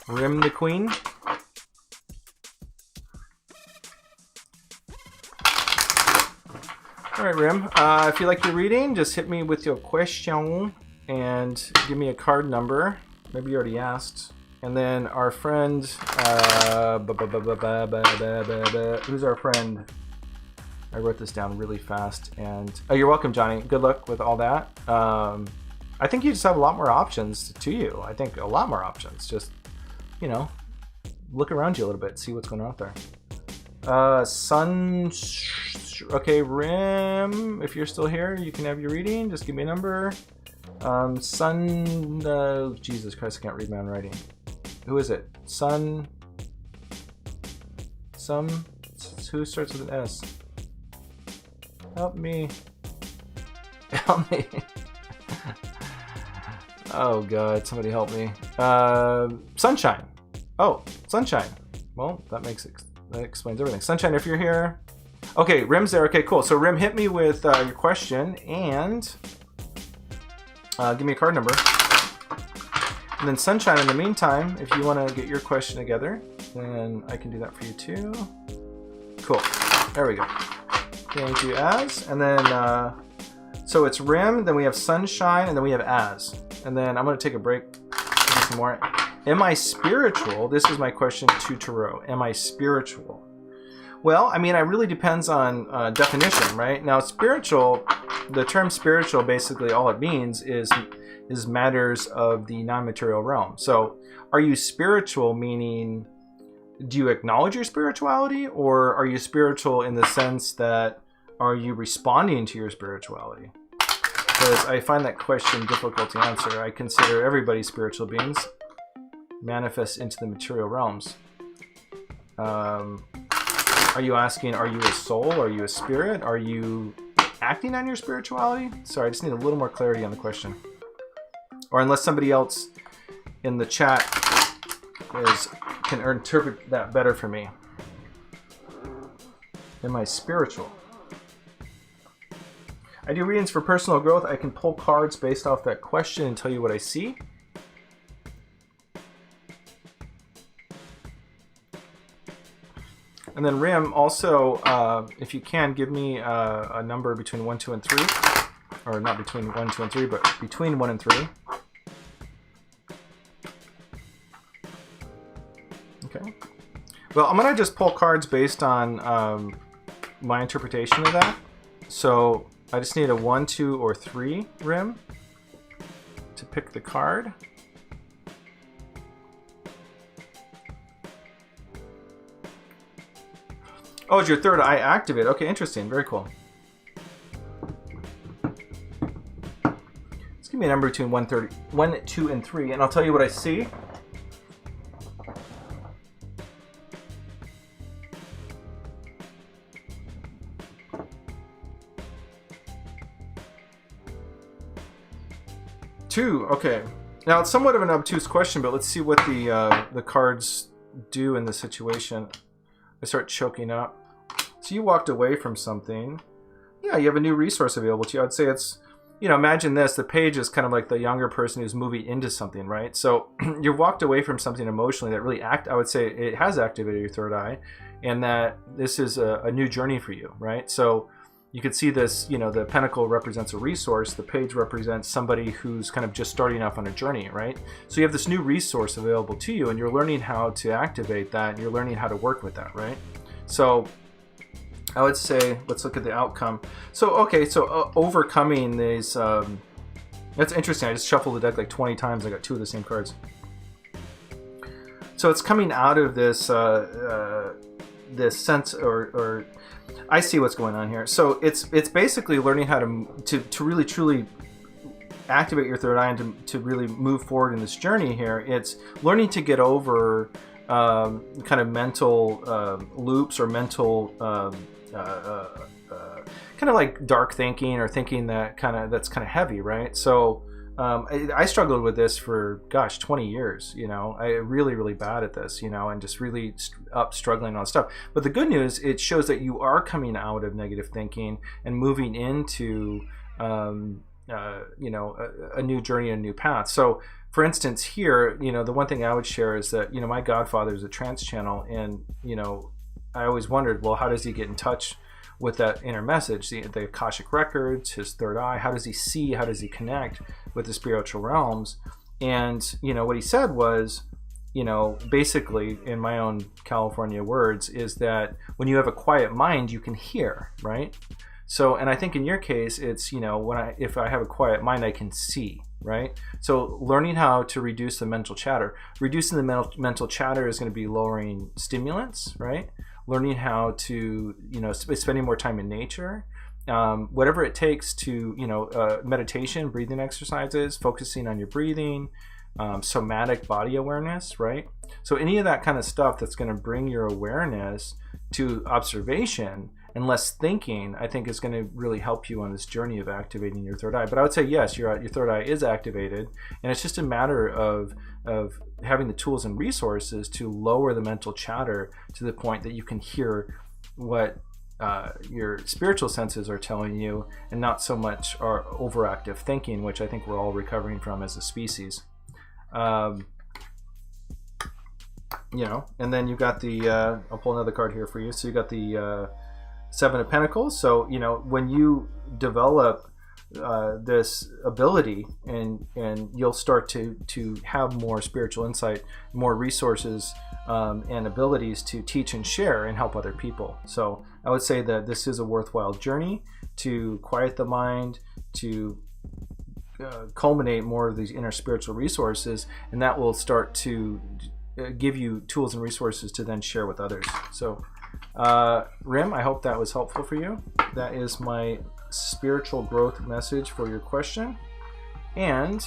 Rim the Queen. All right, Rim. If you like your reading, just hit me with your question and give me a card number. Maybe you already asked. And then our friend, who's our friend? I wrote this down really fast. And oh, you're welcome, Johnny. Good luck with all that. I think you just have a lot more options to you. I think a lot more options. Just, you know, look around you a little bit, see what's going on out there. Okay, Rim, if you're still here, you can have your reading. Just give me a number. Jesus Christ, I can't read my own writing. Who is it? Who starts with an S? Help me. Help me. Oh God, somebody help me. Sunshine. Oh, Sunshine. Well, that explains everything. Sunshine, if you're here. Okay, Rim's there. Okay, cool. So Rim, hit me with your question and give me a card number. And then Sunshine, in the meantime, if you want to get your question together, then I can do that for you too. Cool. There we go. Thank you, Az. And then, so it's Rim, then we have Sunshine, and then we have Az. And then I'm going to take a break, do some more. Am I spiritual? This is my question to Tarot. Am I spiritual? Well, I mean, it really depends on definition, right? Now, spiritual, the term spiritual, basically all it means is matters of the non-material realm. So are you spiritual, meaning do you acknowledge your spirituality, or are you spiritual in the sense that are you responding to your spirituality? Because I find that question difficult to answer. I consider everybody spiritual beings manifest into the material realms. Are you asking, are you a soul? Are you a spirit? Are you acting on your spirituality? Sorry, I just need a little more clarity on the question. Or unless somebody else in the chat can interpret that better for me. Am I spiritual? I do readings for personal growth. I can pull cards based off that question and tell you what I see. And then Rim, also, if you can, give me a number between 1, 2, and 3. Or not between 1, 2, and 3, but between 1 and 3. Okay. Well, I'm going to just pull cards based on my interpretation of that. So I just need a 1, 2, or 3 Rim to pick the card. Oh, it's your third eye activate. Okay, interesting. Very cool. Let's give me a number between 1, 2, and 3, and I'll tell you what I see. Two. Okay. Now it's somewhat of an obtuse question, but let's see what the cards do in this situation. I start choking up. So you walked away from something. Yeah, you have a new resource available to you. I'd say it's, you know, imagine this. The page is kind of like the younger person who's moving into something, right? So you walked away from something emotionally that really I would say it has activated your third eye, and that this is a new journey for you, right? So you could see this, you know, the pentacle represents a resource. The page represents somebody who's kind of just starting off on a journey, right? So you have this new resource available to you, and you're learning how to activate that. And you're learning how to work with that, right? So I would say, let's look at the outcome. So, okay, so overcoming these, that's interesting. I just shuffled the deck like 20 times. I got 2 of the same cards. So it's coming out of this, this sense, or I see what's going on here. So it's basically learning how to really truly activate your third eye and to really move forward in this journey here. It's learning to get over kind of mental loops or mental kind of like dark thinking or thinking that's kind of heavy, right? So I struggled with this for, gosh, 20 years, you know. I really bad at this, you know, and just really struggling on stuff. But the good news, it shows that you are coming out of negative thinking and moving into you know, a new journey, a new path. So for instance here, you know, the one thing I would share is that, you know, my godfather is a trance channel, and, you know, I always wondered, well, how does he get in touch with that inner message, the Akashic records, his third eye? How does he see? How does he connect with the spiritual realms? And, you know, what he said was, you know, basically, in my own California words, is that when you have a quiet mind, you can hear, right? So, and I think in your case, it's, you know, if I have a quiet mind, I can see, right? So learning how to reduce the mental chatter. Reducing the mental chatter is going to be lowering stimulants, right? Learning how to, you know, spending more time in nature, whatever it takes to, you know, meditation, breathing exercises, focusing on your breathing, somatic body awareness, right? So any of that kind of stuff that's going to bring your awareness to observation and less thinking, I think is going to really help you on this journey of activating your third eye. But I would say, yes, your third eye is activated, and it's just a matter of having the tools and resources to lower the mental chatter to the point that you can hear what your spiritual senses are telling you, and not so much our overactive thinking, which I think we're all recovering from as a species. You know, and then you got the, I'll pull another card here for you. So you got the Seven of Pentacles. So, you know, when you develop this ability, and you'll start to have more spiritual insight, more resources, and abilities to teach and share and help other people. So I would say that this is a worthwhile journey to quiet the mind, to culminate more of these inner spiritual resources, and that will start to give you tools and resources to then share with others. So Rim, I hope that was helpful for you. That is my spiritual growth message for your question, and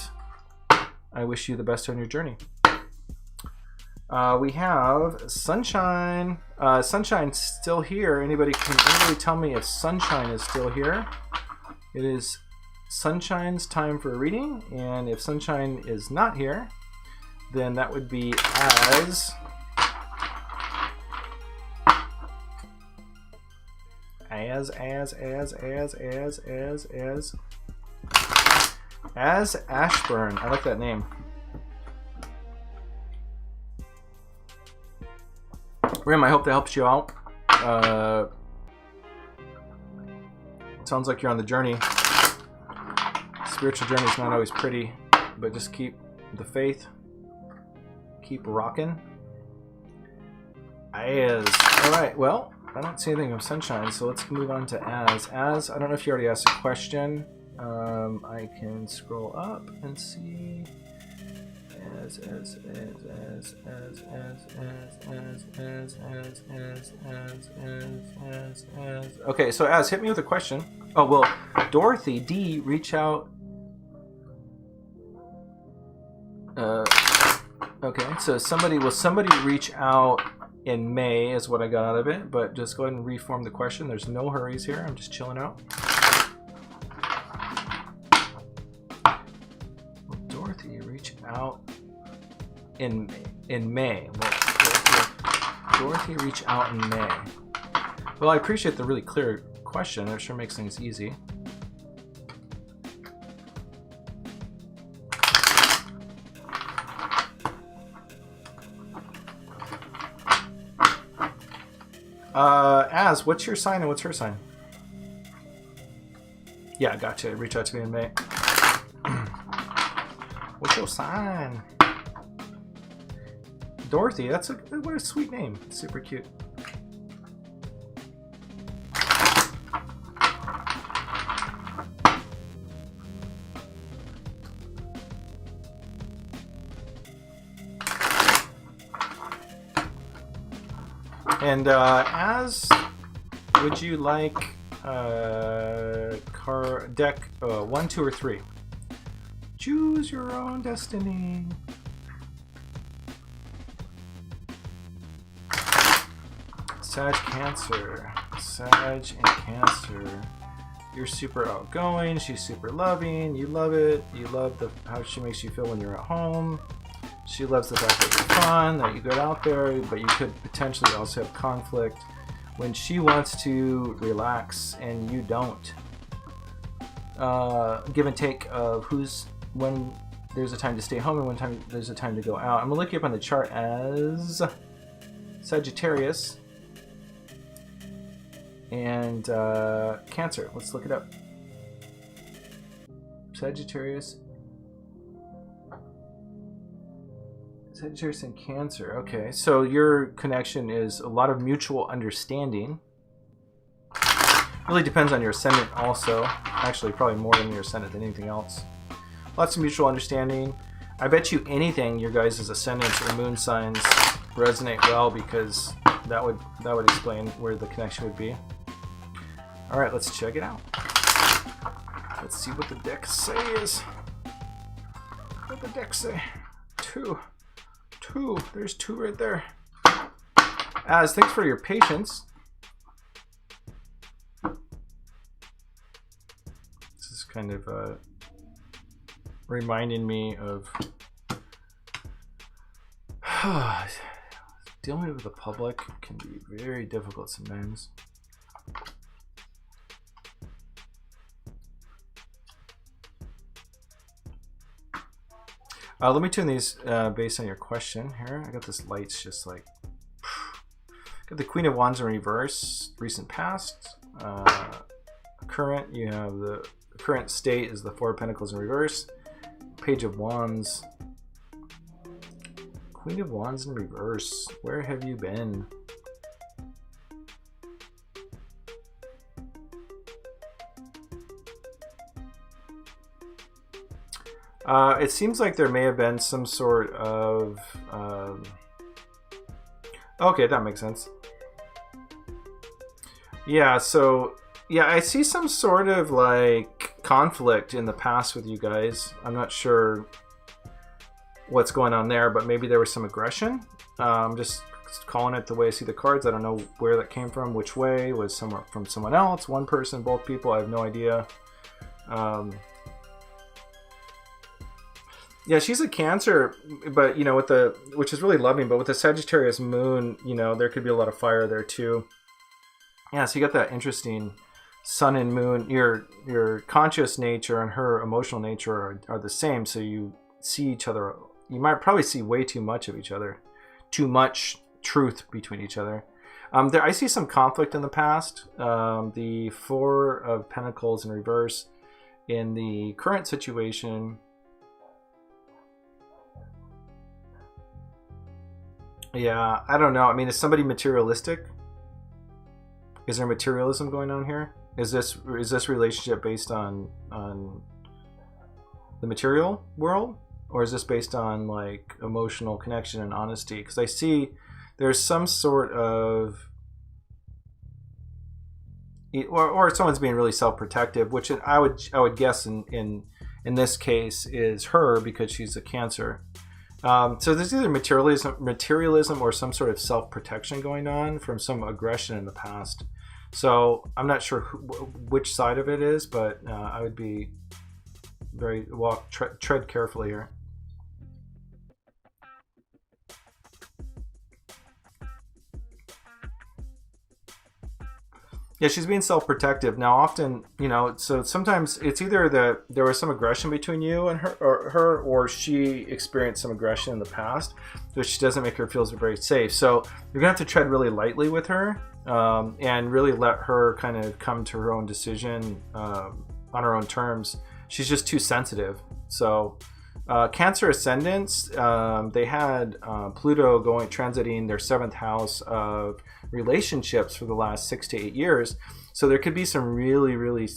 I wish you the best on your journey. We have Sunshine. Sunshine's still here. Anybody tell me if Sunshine is still here? It is Sunshine's time for a reading, and if Sunshine is not here, then that would be as Ashburn. I like that name. Rim, I hope that helps you out. Sounds like you're on the journey. Spiritual journey is not always pretty, but just keep the faith. Keep rocking. As. Alright, well, I don't see anything of Sunshine, so let's move on to As. As, I don't know if you already asked a question. I can scroll up and see. As. Okay, so As, hit me with a question. Oh, well, Dorothy D, reach out. Okay, so somebody reach out in May is what I got out of it, but just go ahead and reform the question. There's no hurries here. I'm just chilling out. Will Dorothy reach out in May? Will Dorothy reach out in May? Well, I appreciate the really clear question. It sure makes things easy. As, what's your sign and what's her sign? Yeah, gotcha. Reach out to me in May. What's your sign? Dorothy, what a sweet name. Super cute. And As, would you like deck 1, 2, or 3? Choose your own destiny. Sag, Cancer. Sag and Cancer. You're super outgoing. She's super loving. You love it. You love how she makes you feel when you're at home. She loves the fact that it's fun, that you get out there, but you could potentially also have conflict when she wants to relax and you don't. Give and take of when there's a time to stay home and when there's a time to go out. I'm gonna look you up on the chart as Sagittarius and Cancer. Let's look it up. Sagittarius and Cancer. Okay, so your connection is a lot of mutual understanding. Really depends on your ascendant also. Actually, probably more than your ascendant than anything else. Lots of mutual understanding. I bet you anything your guys' ascendants or moon signs resonate well, because that would explain where the connection would be. All right, let's check it out. Let's see what the deck says. What the deck say? Two. There's 2 right there. As, thanks for your patience. This is kind of reminding me of dealing with the public can be very difficult sometimes. Let me tune these based on your question here. I got this light's just like... Got the Queen of Wands in reverse, recent past. Current, you have the current state is the Four of Pentacles in reverse. Page of Wands. Queen of Wands in reverse. Where have you been? It seems like there may have been some sort of... Okay, that makes sense. Yeah, so... Yeah, I see some sort of, like, conflict in the past with you guys. I'm not sure what's going on there, but maybe there was some aggression. I'm just calling it the way I see the cards. I don't know where that came from, which way. Was somewhere from someone else, one person, both people? I have no idea. Yeah, she's a Cancer, but, you know, which is really loving, but with the Sagittarius moon, you know, there could be a lot of fire there too. Yeah, so you got that interesting sun and moon. Your conscious nature and her emotional nature are the same, so you see each other. You might probably see way too much of each other. Too much truth between each other. I see some conflict in the past. The Four of Pentacles in reverse in the current situation. Yeah, I don't know. I mean, is somebody materialistic? Is there materialism going on here? Is this relationship based on the material world, or is this based on like emotional connection and honesty? Because I see there's some sort of, or someone's being really self-protective, which I would guess in this case is her, because she's a Cancer. So there's either materialism or some sort of self-protection going on from some aggression in the past. So I'm not sure which side of it is, but I would be tread carefully here. Yeah, she's being self-protective. Now, often, you know, so sometimes it's either that there was some aggression between you and her, or she experienced some aggression in the past, which doesn't make her feel very safe. So you're gonna have to tread really lightly with her, and really let her kind of come to her own decision on her own terms. She's just too sensitive. So Cancer ascendants, they had Pluto transiting their 7th house of relationships for the last 6 to 8 years. So there could be some really, really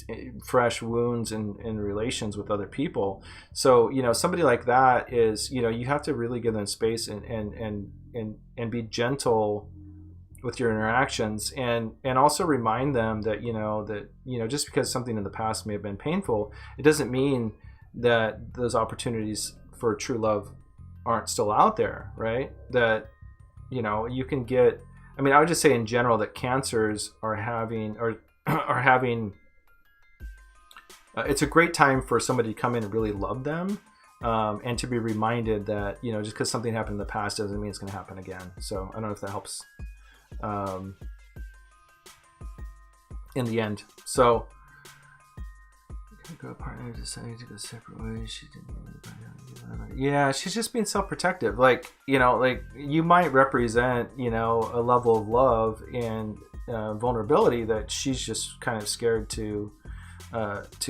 fresh wounds in relations with other people. So, you know, somebody like that is, you know, you have to really give them space and be gentle with your interactions, and also remind them that, you know, just because something in the past may have been painful, it doesn't mean that those opportunities for true love aren't still out there, right? That, you know, you can get, I mean, I would just say in general that Cancers are having it's a great time for somebody to come in and really love them, and to be reminded that, you know, just because something happened in the past doesn't mean it's going to happen again. So I don't know if that helps in the end. So her partner decided to go separate ways. She didn't really, yeah, she's just being self-protective. Like, you know, like you might represent, you know, a level of love and vulnerability that she's just kind of scared to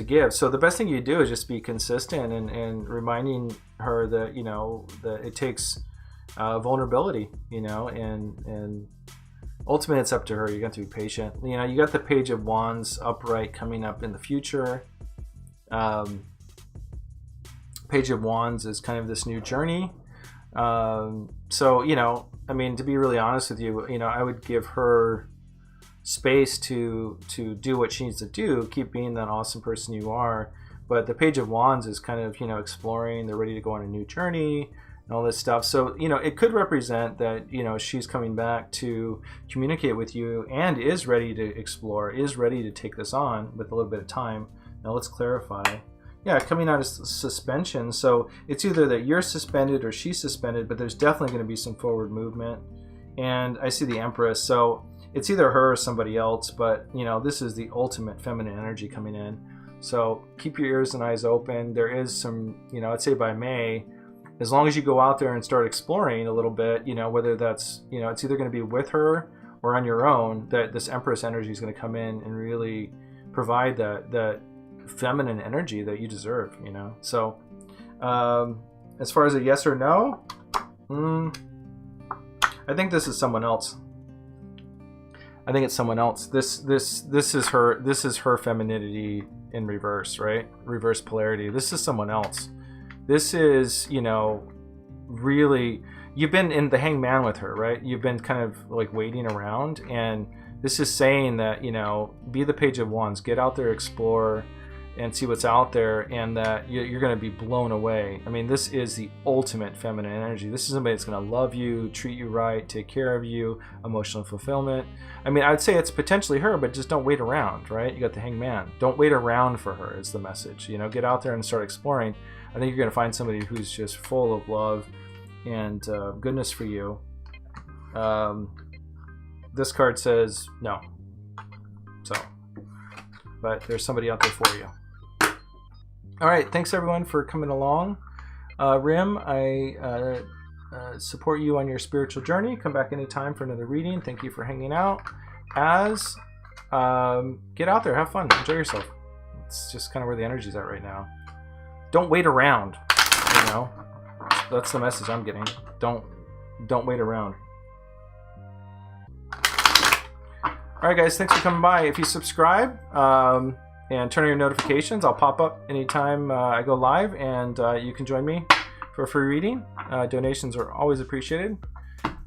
give. So the best thing you do is just be consistent and reminding her that, you know, that it takes vulnerability, you know, and ultimately it's up to her. You're going to have to be patient. You know, you got the Page of Wands upright coming up in the future. Page of Wands is kind of this new journey. So, you know, I mean, to be really honest with you, you know, I would give her space to do what she needs to do, keep being that awesome person you are. But the Page of Wands is kind of, you know, exploring, they're ready to go on a new journey and all this stuff. So, you know, it could represent that, you know, she's coming back to communicate with you and is ready to explore, is ready to take this on with a little bit of time. Now let's clarify. Yeah, coming out of suspension. So it's either that you're suspended or she's suspended, but there's definitely going to be some forward movement. And I see the Empress. So it's either her or somebody else, but, you know, this is the ultimate feminine energy coming in. So keep your ears and eyes open. There is some, you know, I'd say by May, as long as you go out there and start exploring a little bit, you know, whether that's, you know, it's either going to be with her or on your own, that this Empress energy is going to come in and really provide that feminine energy that you deserve, you know. So as far as a yes or no, I think this is someone else. I think it's someone else. This is her femininity in reverse, right? Reverse polarity. This is someone else. This is, you know, really, you've been in the hangman with her, right? You've been kind of like waiting around, and this is saying that, you know, be the Page of Wands, get out there, explore, and see what's out there, and that you're going to be blown away. I mean, this is the ultimate feminine energy. This is somebody that's going to love you, treat you right, take care of you, emotional fulfillment. I mean, I'd say it's potentially her, but just don't wait around, right? You got the hangman. Don't wait around for her is the message. You know, get out there and start exploring. I think you're going to find somebody who's just full of love and goodness for you. This card says no. So, but there's somebody out there for you. All right, thanks everyone for coming along. Rim, I support you on your spiritual journey. Come back anytime for another reading. Thank you for hanging out. Get out there, have fun, enjoy yourself. It's just kind of where the energy's at right now. Don't wait around, you know. That's the message I'm getting. Don't wait around. All right, guys, thanks for coming by. If you subscribe and turn on your notifications, I'll pop up anytime I go live, and you can join me for a free reading. Donations are always appreciated,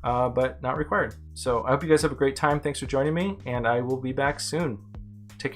but not required. So I hope you guys have a great time. Thanks for joining me, and I will be back soon.